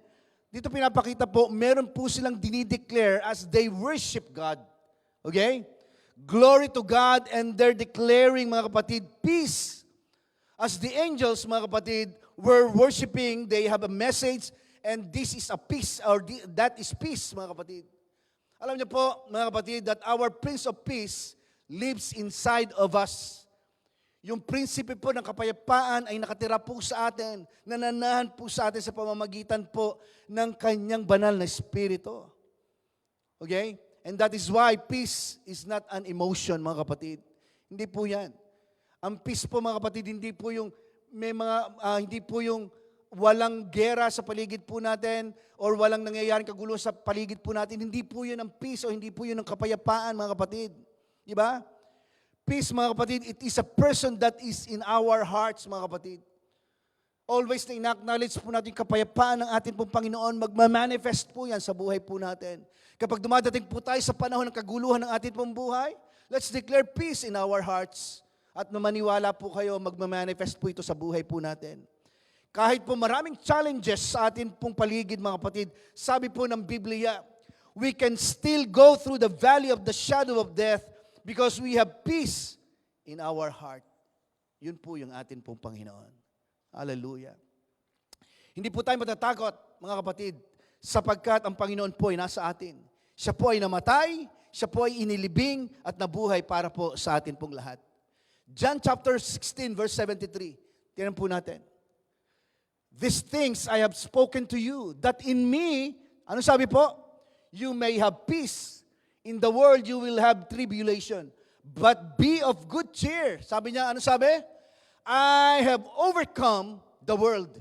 Dito pinapakita po, meron po silang dinideclare as they worship God. Okay? Glory to God, and they're declaring, mga kapatid, peace. As the angels, mga kapatid, were worshiping, they have a message, and this is a peace, or that is peace, mga kapatid. Alam niyo po, mga kapatid, that our Prince of Peace lives inside of us. Yung prinsipe po ng kapayapaan ay nakatira po sa atin, nananahan po sa atin sa pamamagitan po ng kanyang banal na Espiritu. Okay? And that is why peace is not an emotion, mga kapatid. Hindi po yan. Ang peace po, mga kapatid, hindi po yung hindi po yung walang gera sa paligid po natin or walang nangyayaring kaguluhan sa paligid po natin. Hindi po yun ang peace o hindi po yun ang kapayapaan, mga kapatid. Di ba? Peace, mga kapatid, it is a person that is in our hearts, mga kapatid. Always na ina-acknowledge po natin kapayapaan ng ating pong Panginoon, magmamanifest po yan sa buhay po natin. Kapag dumadating po tayo sa panahon ng kaguluhan ng ating pong buhay, let's declare peace in our hearts. At maniwala po kayo, magmamanifest po ito sa buhay po natin. Kahit po maraming challenges sa ating pong paligid, mga kapatid, sabi po ng Biblia, we can still go through the valley of the shadow of death because we have peace in our heart. Yun po yung atin pong Panginoon. Hallelujah. Hindi po tayo matatakot, mga kapatid, sapagkat ang Panginoon po ay nasa atin. Siya po ay namatay, siya po ay inilibing at nabuhay para po sa atin pong lahat. John chapter 16, verse 73. Tingnan po natin. These things I have spoken to you, that in me, ano sabi po? You may have peace. In the world you will have tribulation. But be of good cheer. Sabi niya, ano sabi? I have overcome the world.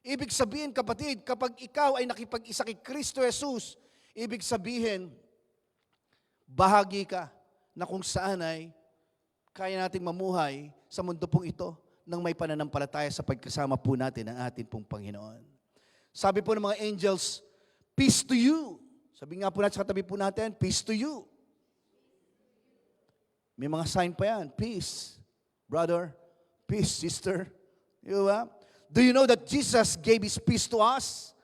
Ibig sabihin, kapatid, kapag ikaw ay nakipag-isa kay Kristo Jesus, ibig sabihin, bahagi ka na kung saan ay kaya nating mamuhay sa mundo pong ito nang may pananampalataya sa pagkasama po natin ng ating pong Panginoon. Sabi po ng mga angels, peace to you. Sabi nga po natin sa katabi po natin, peace to you. May mga sign pa yan, peace, brother, peace, sister. Diba? Do you know that Jesus gave His peace to us?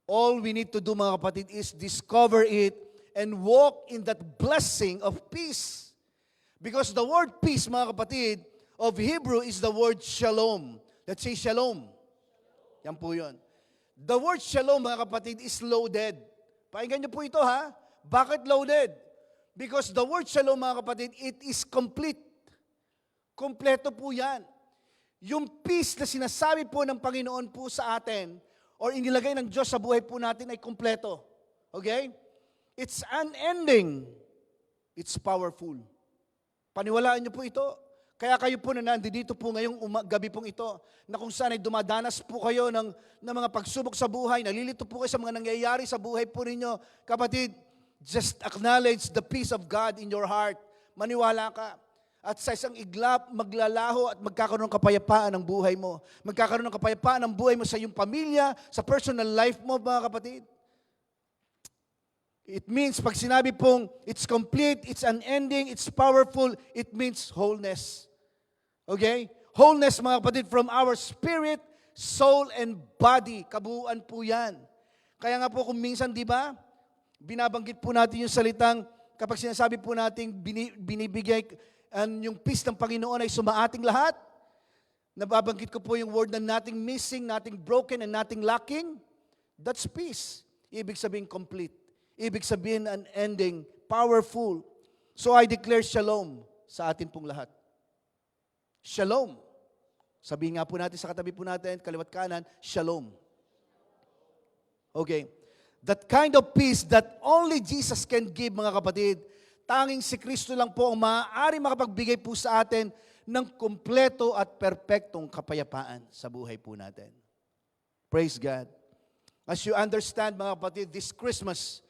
All we need to do, mga kapatid, is discover it and walk in that blessing of peace. Because the word peace, mga kapatid, of Hebrew is the word shalom. Let's say shalom. Yan po yun. The word shalom, mga kapatid, is loaded. Pakinggan niyo po ito, ha? Bakit loaded? Because the word shalom, mga kapatid, it is complete. Kompleto po yan. Yung peace na sinasabi po ng Panginoon po sa atin, or inilagay ng Diyos sa buhay po natin ay kompleto. Okay? It's unending. It's powerful. Paniwalaan niyo po ito. Kaya kayo po na nandito po ngayong gabi pong ito, na kung saan ay dumadanas po kayo ng mga pagsubok sa buhay, nalilito po kayo sa mga nangyayari sa buhay po ninyo, kapatid, just acknowledge the peace of God in your heart. Maniwala ka. At sa isang iglap, maglalaho at magkakaroon ng kapayapaan ng buhay mo. Magkakaroon ng kapayapaan ng buhay mo sa iyong pamilya, sa personal life mo, mga kapatid. It means, pag sinabi pong, it's complete, it's unending, it's powerful, it means wholeness. Okay? Wholeness, mga kapatid, from our spirit, soul, and body. Kabuuan po yan. Kaya nga po kung minsan, di ba, binabanggit po natin yung salitang, kapag sinasabi po natin, binibigay, yung peace ng Panginoon ay sumaating lahat. Nababanggit ko po yung word na nothing missing, nothing broken, and nothing lacking. That's peace. Ibig sabihin complete. Ibig sabihin unending, powerful. So I declare shalom sa atin pong lahat. Shalom. Sabihin nga po natin sa katabi po natin, kaliwat kanan, shalom. Okay. That kind of peace that only Jesus can give, mga kapatid, tanging si Kristo lang po ang maaari makapagbigay po sa atin ng kumpleto at perpektong kapayapaan sa buhay po natin. Praise God. As you understand, mga kapatid, this Christmas,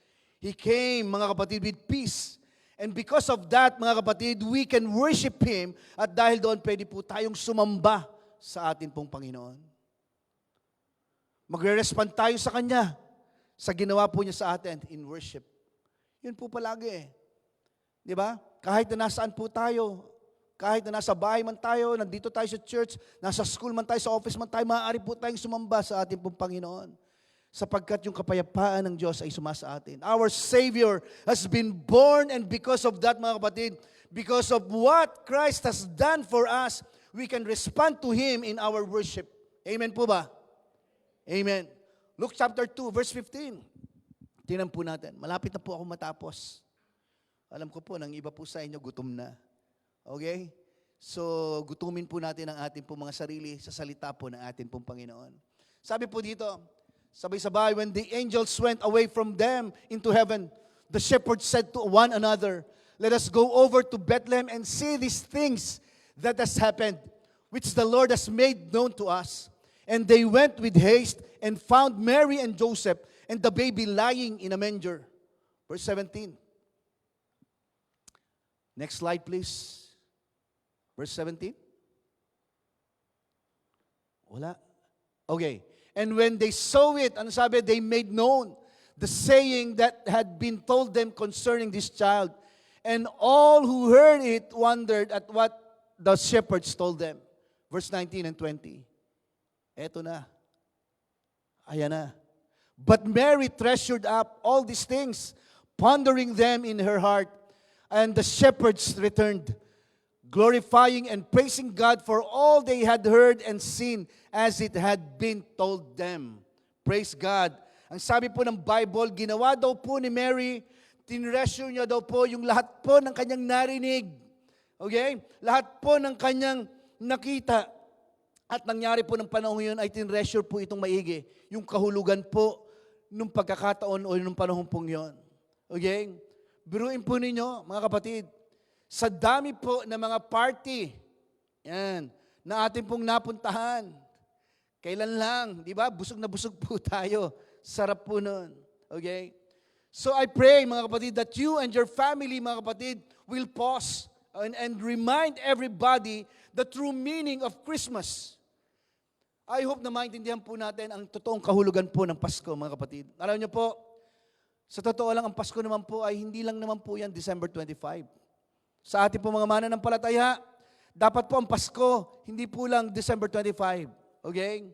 He came, mga kapatid, with peace. And because of that, mga kapatid, we can worship Him at dahil doon, pwede po tayong sumamba sa atin pong Panginoon. Magre-respond tayo sa Kanya sa ginawa po niya sa atin in worship. Yun po palagi eh. Di ba? Kahit na nasaan po tayo, kahit na nasa bahay man tayo, nandito tayo sa church, nasa school man tayo, sa office man tayo, maaari po tayong sumamba sa ating pong Panginoon. Sapagkat yung kapayapaan ng Diyos ay sumasa atin. Our Savior has been born, and because of that, mga kapatid, because of what Christ has done for us, we can respond to Him in our worship. Amen po ba? Amen. Luke chapter 2, verse 15. Tingnan po natin. Malapit na po ako matapos. Alam ko po, nang iba po sa inyo, gutom na. Okay? So, gutumin po natin ang ating po mga sarili sa salita po ng ating pong Panginoon. Sabi po dito, sabay-sabay, when the angels went away from them into heaven, the shepherds said to one another, let us go over to Bethlehem and see these things that has happened, which the Lord has made known to us. And they went with haste and found Mary and Joseph and the baby lying in a manger. Verse 17. Next slide, please. Verse 17. Wala. Okay. And when they saw it, ano sabi, they made known the saying that had been told them concerning this child. And all who heard it wondered at what the shepherds told them. Verse 19 and 20. Eto na. Ayan na. But Mary treasured up all these things, pondering them in her heart. And the shepherds returned, glorifying and praising God for all they had heard and seen as it had been told them. Praise God. Ang sabi po ng Bible, ginawa daw po ni Mary, tinreasure niya daw po yung lahat po ng kanyang narinig. Okay? Lahat po ng kanyang nakita. At nangyari po ng panahon yun ay tinreasure po itong maigi. Yung kahulugan po nung pagkakataon o nung panahon pong yun. Okay? Biruin po ninyo, mga kapatid, sa dami po ng mga party, yan, na ating pong napuntahan. Kailan lang, di ba? Busog na busog po tayo. Sarap po nun. Okay? So I pray, mga kapatid, that you and your family, mga kapatid, will pause and remind everybody the true meaning of Christmas. I hope na maintindihan po natin ang totoong kahulugan po ng Pasko, mga kapatid. Alam niyo po, sa totoo lang, ang Pasko naman po ay hindi lang naman po yan December 25. Sa ating po mga mananampalataya, dapat po ang Pasko, hindi po lang December 25. Okay?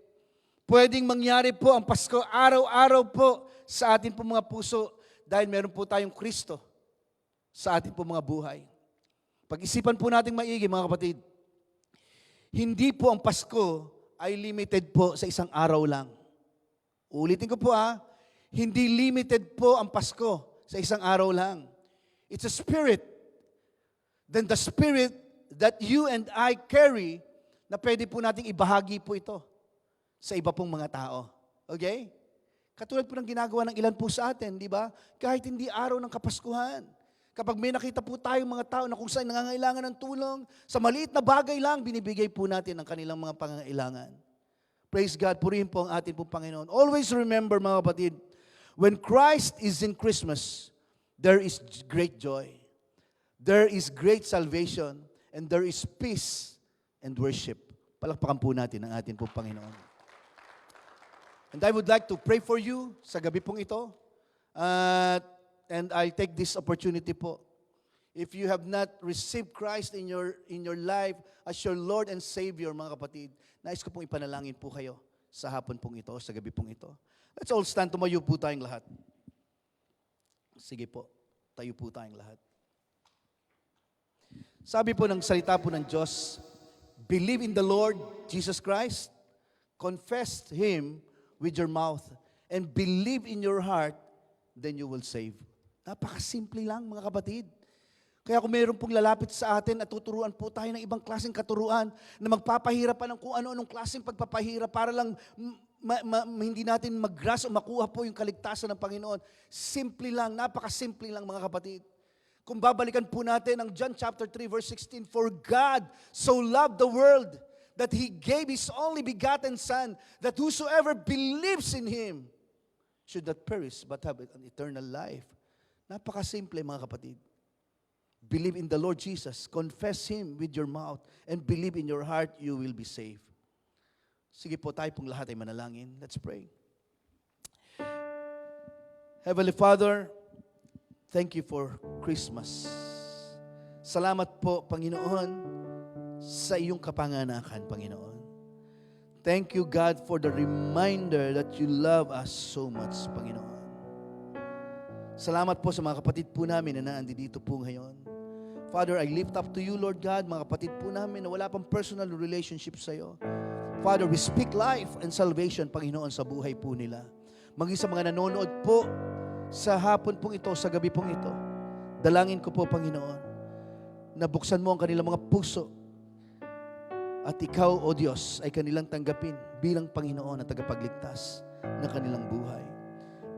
Pwedeng mangyari po ang Pasko araw-araw po sa ating po mga puso dahil meron po tayong Kristo sa ating po mga buhay. Pag-isipan po natin maigi, mga kapatid, hindi po ang Pasko ay limited po sa isang araw lang. Ulitin ko po hindi limited po ang Pasko sa isang araw lang. It's a spirit. Then the spirit that you and I carry, na pwede po nating ibahagi po ito sa iba pong mga tao. Okay? Katulad po ng ginagawa ng ilan po sa atin, di ba? Kahit hindi araw ng Kapaskuhan. Kapag may nakita po tayong mga tao na kung saan nangangailangan ng tulong, sa maliit na bagay lang, binibigay po natin ang kanilang mga pangangailangan. Praise God, purihin po ang atin po Panginoon. Always remember mga kapatid, when Christ is in Christmas, there is great joy. There is great salvation. And there is peace and worship. Palakpakan po natin ang atin po Panginoon. And I would like to pray for you sa gabi pong ito. And I take this opportunity po. If you have not received Christ in your life as your Lord and Savior, mga kapatid, nais ko pong ipanalangin po kayo sa hapon pong ito, sa gabi pong ito. Let's all stand, tumayo po tayong lahat. Sige po, tayo po tayong lahat. Sabi po ng salita po ng Diyos, believe in the Lord Jesus Christ, confess Him with your mouth, and believe in your heart, then you will save. Napakasimple lang mga kapatid. Kaya kung mayroon pong lalapit sa atin at tuturuan po tayo ng ibang klaseng katuruan na magpapahirap pa ng kung ano-anong klaseng pagpapahirap para lang hindi natin mag-grasp o makuha po yung kaligtasan ng Panginoon. Simple lang, napakasimple lang mga kapatid. Kung babalikan po natin ang John chapter 3 verse 16, for God so loved the world that He gave His only begotten Son, that whosoever believes in Him should not perish but have an eternal life. Napakasimple mga kapatid. Believe in the Lord Jesus, confess Him with your mouth, and believe in your heart, you will be saved. Sige po, tayo pong lahat ay manalangin. Let's pray. Heavenly Father, thank you for Christmas. Salamat po, Panginoon, sa iyong kapanganakan, Panginoon. Thank you, God, for the reminder that you love us so much, Panginoon. Salamat po sa mga kapatid po namin na nandito po ngayon. Father, I lift up to you, Lord God, mga kapatid po namin na wala pang personal relationship sa iyo. Father, we speak life and salvation, Panginoon, sa buhay po nila. Maging sa mga nanonood po sa hapon pong ito, sa gabi pong ito, dalangin ko po, Panginoon, na buksan mo ang kanilang mga puso at ikaw, O Diyos, ay kanilang tanggapin bilang Panginoon at tagapagligtas ng kanilang buhay.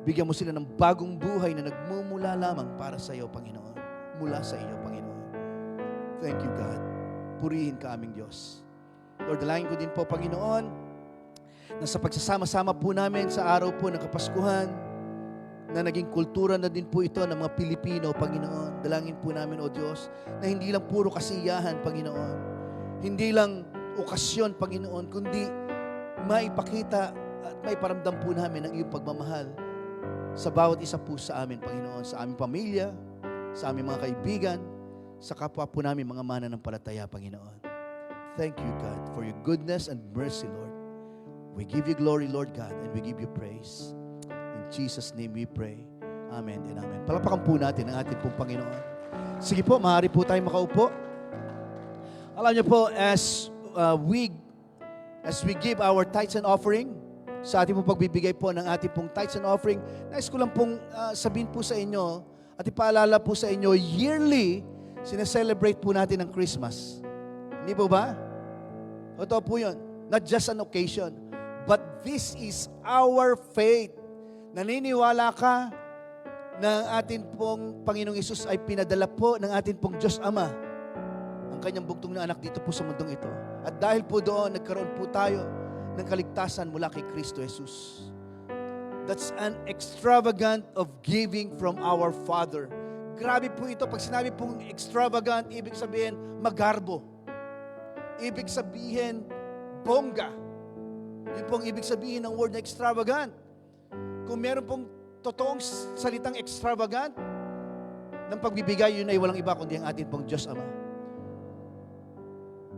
Bigyan mo sila ng bagong buhay na nagmumula lamang para sa iyo, Panginoon. Mula sa iyo, Panginoon. Thank you, God. Purihin ka aming Diyos. Lord, dalangin ko din po, Panginoon, na sa pagsasama-sama po namin sa araw po ng Kapaskuhan, na naging kultura na din po ito ng mga Pilipino, Panginoon. Dalangin po namin, O Diyos, na hindi lang puro kasiyahan, Panginoon. Hindi lang okasyon, Panginoon, kundi maipakita at maiparamdam po namin ang iyong pagmamahal sa bawat isa po sa amin, Panginoon, sa aming pamilya, sa aming mga kaibigan, sa kapwa po namin mga mananampalataya, Panginoon. Thank you, God, for your goodness and mercy, Lord. We give you glory, Lord God, and we give you praise. In Jesus' name we pray. Amen and amen. Palapakan po natin ang ating pong Panginoon. Sige po, maaari po tayo makaupo. Alam niyo po, as we give our tithes and offering, sa ating pong pagbibigay po ng ating pong tithes and offering, nais ko lang pong sabihin po sa inyo at ipaalala po sa inyo, yearly, sineselebrate po natin ang Christmas. Hindi po ba? Totoo po yun. Not just an occasion, but this is our faith. Naniniwala ka na ating pong Panginoong Hesus ay pinadala po ng ating pong Diyos Ama, ang kanyang bugtong na anak dito po sa mundong ito. At dahil po doon, nagkaroon po tayo ng kaligtasan mula kay Kristo Jesus. That's an extravagant of giving from our Father. Grabe po ito. Pag sinabi pong extravagant, ibig sabihin magarbo. Ibig sabihin bongga. Yun pong ibig sabihin ng word na extravagant. Kung meron pong totoong salitang extravagant ng pagbibigay, yun ay walang iba kundi ang ating pong Diyos Ama.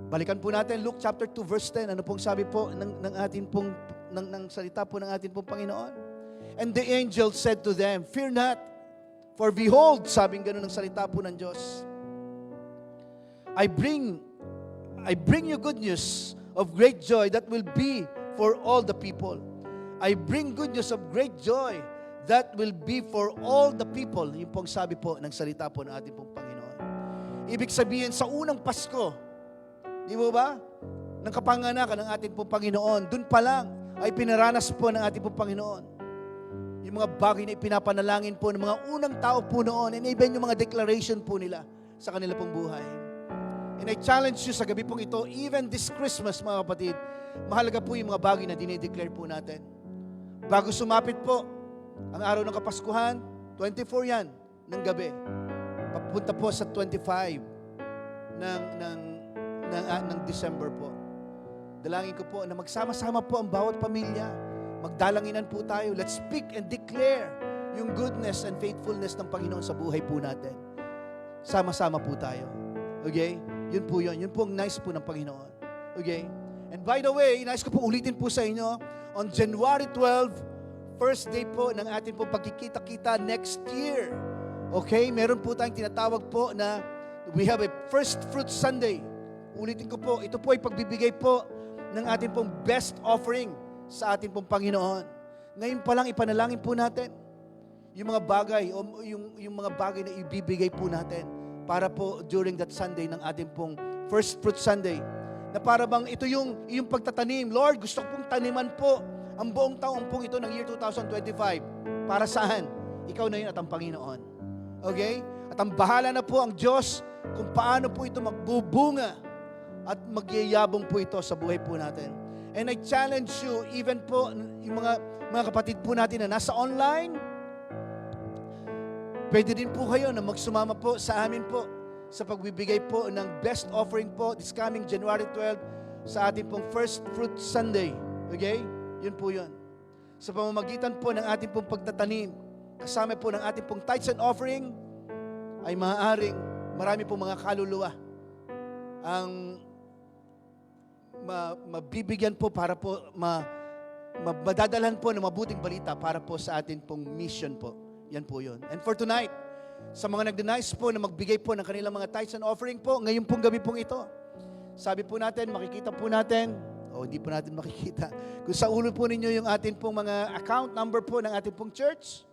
Balikan po natin Luke chapter 2 verse 10. Ano pong sabi po ng ating pong ng salita po ng ating pong Panginoon? And the angel said to them, fear not, for behold, sabing gano'n ng salita po ng Diyos, I bring you good news of great joy that will be for all the people. I bring good news of great joy that will be for all the people. Yung pong sabi po ng salita po ng ating pong Panginoon. Ibig sabihin, sa unang Pasko, di mo ba? Ng kapanganakan ng ating pong Panginoon, dun pa lang ay pinaranas po ng ating pong Panginoon yung mga bagay na ipinapanalangin po ng mga unang tao po noon, and even yung mga declaration po nila sa kanila pong buhay. And I challenge you sa gabi pong ito, even this Christmas, mga kapatid, mahalaga po yung mga bagay na dinideclare po natin. Bago sumapit po ang araw ng Kapaskuhan, 24 yan ng gabi. Papunta po sa 25 ng December po. Dalangin ko po na magsama-sama po ang bawat pamilya. Magdalanginan po tayo. Let's speak and declare yung goodness and faithfulness ng Panginoon sa buhay po natin. Sama-sama po tayo. Okay? Yun po yun. Yun po ang nice po ng Panginoon. Okay? And by the way, nice ko po ulitin po sa inyo, on January 12, first day po ng ating po pagkikita-kita next year. Okay? Meron po tayong tinatawag po na we have a First Fruit Sunday. Ulitin ko po, ito po ay pagbibigay po ng ating pong best offering sa ating pong Panginoon. Ngayon pa lang ipanalangin po natin yung mga bagay o yung mga bagay na ibibigay po natin para po during that Sunday ng ating pong First Fruit Sunday. Na para bang ito yung pagtatanim. Lord, gusto ko pong taniman po ang buong taong pong ito ng year 2025. Para saan? Ikaw na yun at ang Panginoon. Okay? At ang bahala na po ang Diyos kung paano po ito magbubunga at magyayabong po ito sa buhay po natin. And I challenge you, even po yung mga kapatid po natin na nasa online, pwede din po kayo na magsumama po sa amin po sa pagbibigay po ng best offering po this coming January 12 sa ating pong First Fruit Sunday. Okay? Yun po yun. Sa pamamagitan po ng ating pong pagtatanim, kasama po ng ating pong tithes and offering, ay maaaring marami pong mga kaluluwa ang mabibigyan po para po madadalhan po ng mabuting balita para po sa atin pong mission po. Yan po yun. And for tonight, sa mga nagdenice po na magbigay po ng kanilang mga tithes and offering po, ngayon pong gabi pong ito, sabi po natin, makikita po natin, hindi po natin makikita, kung sa ulo po ninyo yung atin pong mga account number po ng ating pong church,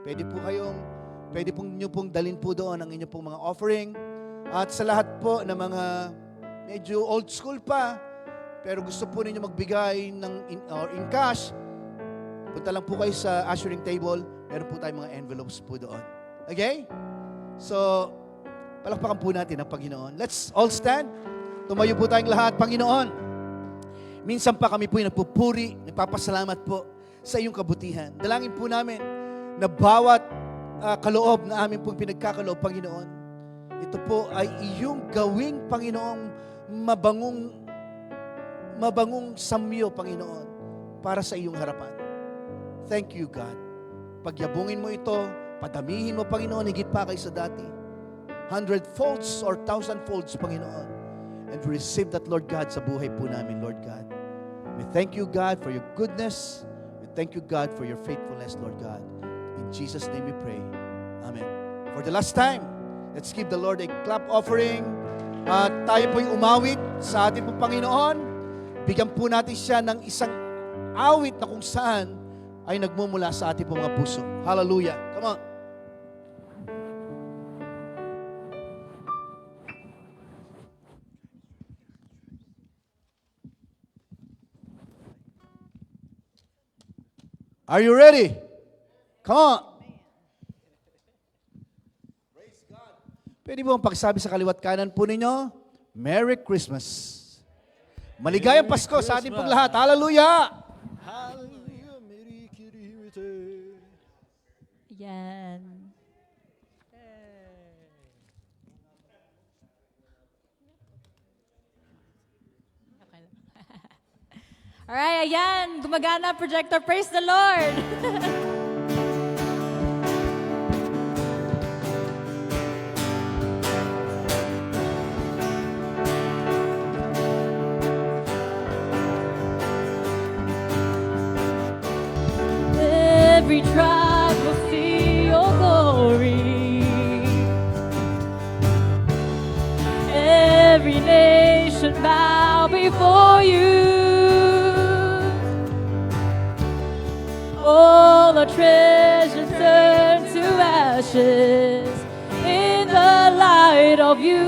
pwede po nyo pong dalhin po doon ang inyong pong mga offering. At sa lahat po na mga medyo old school pa, pero gusto po ninyo magbigay in cash, punta lang po kayo sa ushering table, meron po tayong mga envelopes po doon. Okay? So, palakpakan po natin ang Panginoon. Let's all stand. Tumayo po tayong lahat. Panginoon, minsan pa kami po yung nagpupuri, nagpapasalamat po sa iyong kabutihan. Dalangin po namin na bawat kaloob na amin pong pinagkakaloob, Panginoon, ito po ay iyong gawing, Panginoong, mabangong samyo, Panginoon, para sa iyong harapan. Thank you, God. Pagyabungin mo ito, padamihin mo, Panginoon, higit pa kaysa dati. 100-folds or 1,000-folds, Panginoon. And we receive that, Lord God, sa buhay po namin, Lord God. We thank you, God, for your goodness. We thank you, God, for your faithfulness, Lord God. In Jesus' name we pray. Amen. For the last time, let's give the Lord a clap offering. At tayo po'y umawit sa ating pong Panginoon. Bigyan po natin siya ng isang awit na kung saan ay nagmumula sa ating pong mga puso. Hallelujah. Come on. Are you ready? Come on. Praise God. Pwede mo pakisabi sa kaliwat kanan po ninyo, Merry Christmas. Maligayang Pasko sa ating pong lahat. Hallelujah! Hallelujah! Merry Kirihimite. Yan. Alright, ayan. Gumagana projector. Praise the Lord! Every tribe will see your glory. Every nation bow before you. All the treasures turn to ashes in the light of you.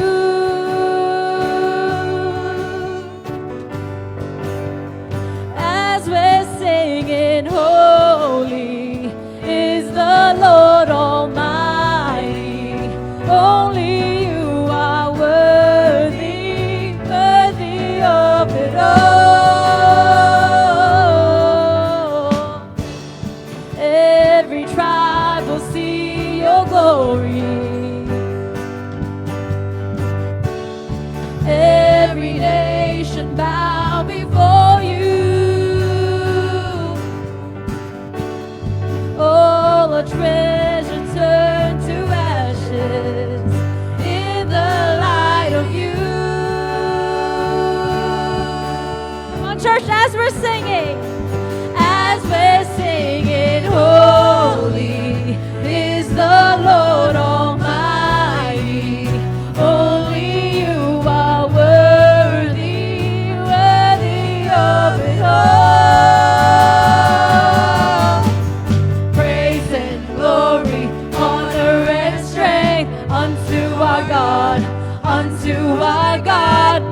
As we're singing holy, we're singing, holy is the Lord Almighty. Only you are worthy, worthy of it all. Praise and glory, honor and strength unto our God,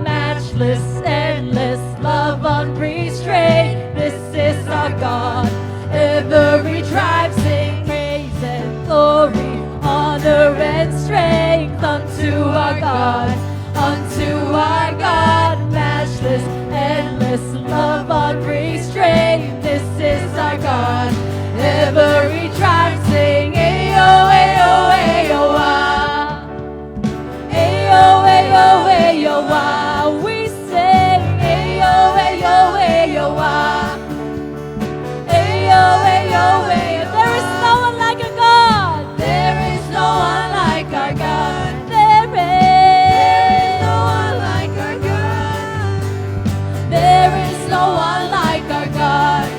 matchless, endless, love unrestrained. This is our God. Every tribe sing praise and glory, honor and strength unto our God, matchless, endless, love unrestrained. This is our God. Every tribe sing, ayo, ayo, ayo, ah. Ayo, ayo, ayo, ah. We sing, ayo, ayo, ayo, ah. Ayo, ayo, ayo. There is no one like our God. There is no one like our God. There is no one like our God. There is no one like our God.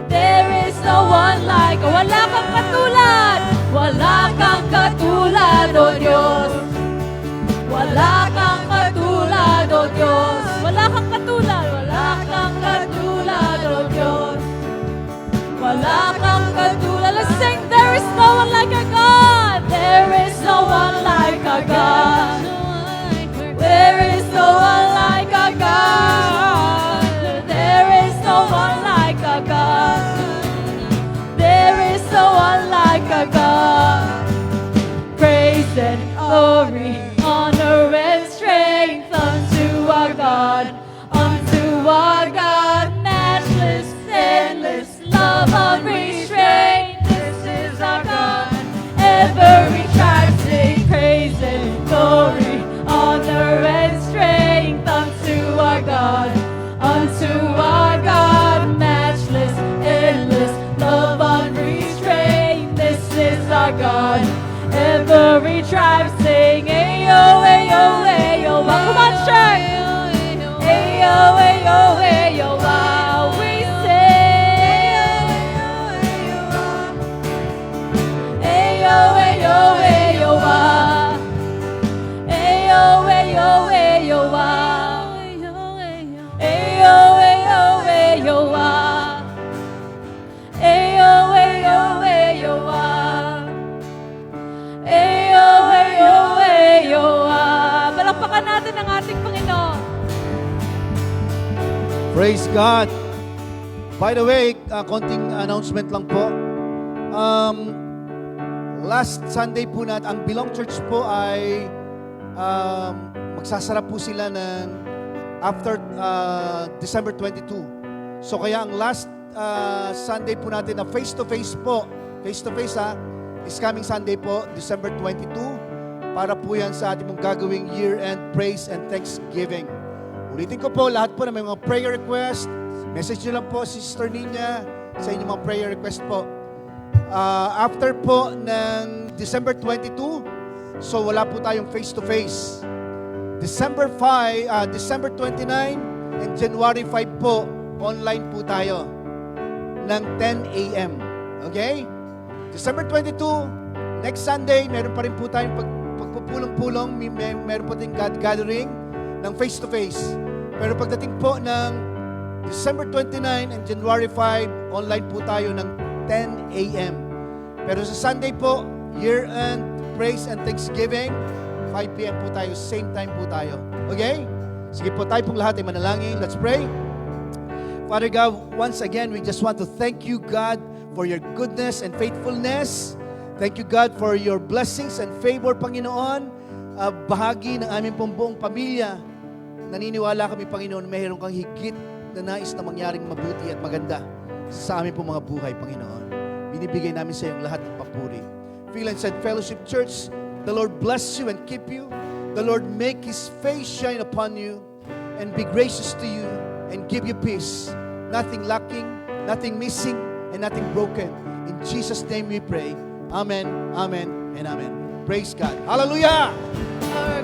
There is no one like. Wala kang katulad. Wala kang katulad, O Diyos. Wala kang katulad, O Diyos. Wala kang katulad. Wala kang katulad, O Diyos. Wala kang katulad. Let's sing, there is no one like our God. There is no one like our God. There is no one like our God. There is no one like our God. There is no one like our God. Praise and glory, honor and strength unto our God, matchless, endless, love unrestrained. This is our God. Every tribe sing praise and glory, honor and strength unto our God, matchless, endless, love unrestrained. This is our God. Every tribe sing, ayo, ayo, ayo, ah. Come on, church. Ayo, ayo, ayo, ah. We sing. Ayo, ayo, ayo, ah. Ayo, ayo, ayo, ah. Ayo, ayo, ayo, ah. Ayo, ayo, ayo, ah. Ayo, ayo, ayo, ah. Palakpakan natin ang ating Panginoon. Praise God. By the way, konting announcement lang po. Last Sunday po natin, ang Belong Church po ay magsasara po sila ng after December 22. So kaya ang last Sunday po natin na face-to-face po, face-to-face is coming Sunday po, December 22, para po yan sa ating mong gagawing year-end praise and thanksgiving. Ulitin ko po, lahat po na may mga prayer request, message nyo lang po si Sister Nina sa inyong mga prayer request po. After po ng December 22, so wala po tayong face-to-face. December 29 and January 5 po, online po tayo ng 10 a.m. Okay? December 22, next Sunday, meron pa rin po tayong pagpupulong-pulong, meron po tayong gathering ng face-to-face. Pero pagdating po ng December 29 and January 5, online po tayo ng 10 a.m. Pero sa Sunday po, year-end praise and thanksgiving, 5 p.m. po tayo, same time po tayo. Okay? Sige po, tayo pong lahat ay manalangin. Let's pray. Father God, once again, we just want to thank you, God, for your goodness and faithfulness. Thank you, God, for your blessings and favor, Panginoon. Bahagi ng aming pong buong pamilya. Naniniwala kami, Panginoon, mayroon kang higit na nais na mangyaring mabuti at maganda sa aming pong mga buhay, Panginoon. Binibigay namin sa iyong lahat ng papuri. Phil and Said Fellowship Church, the Lord bless you and keep you. The Lord make His face shine upon you and be gracious to you and give you peace. Nothing lacking, nothing missing, and nothing broken. In Jesus' name we pray. Amen, amen, and amen. Praise God. Hallelujah! Our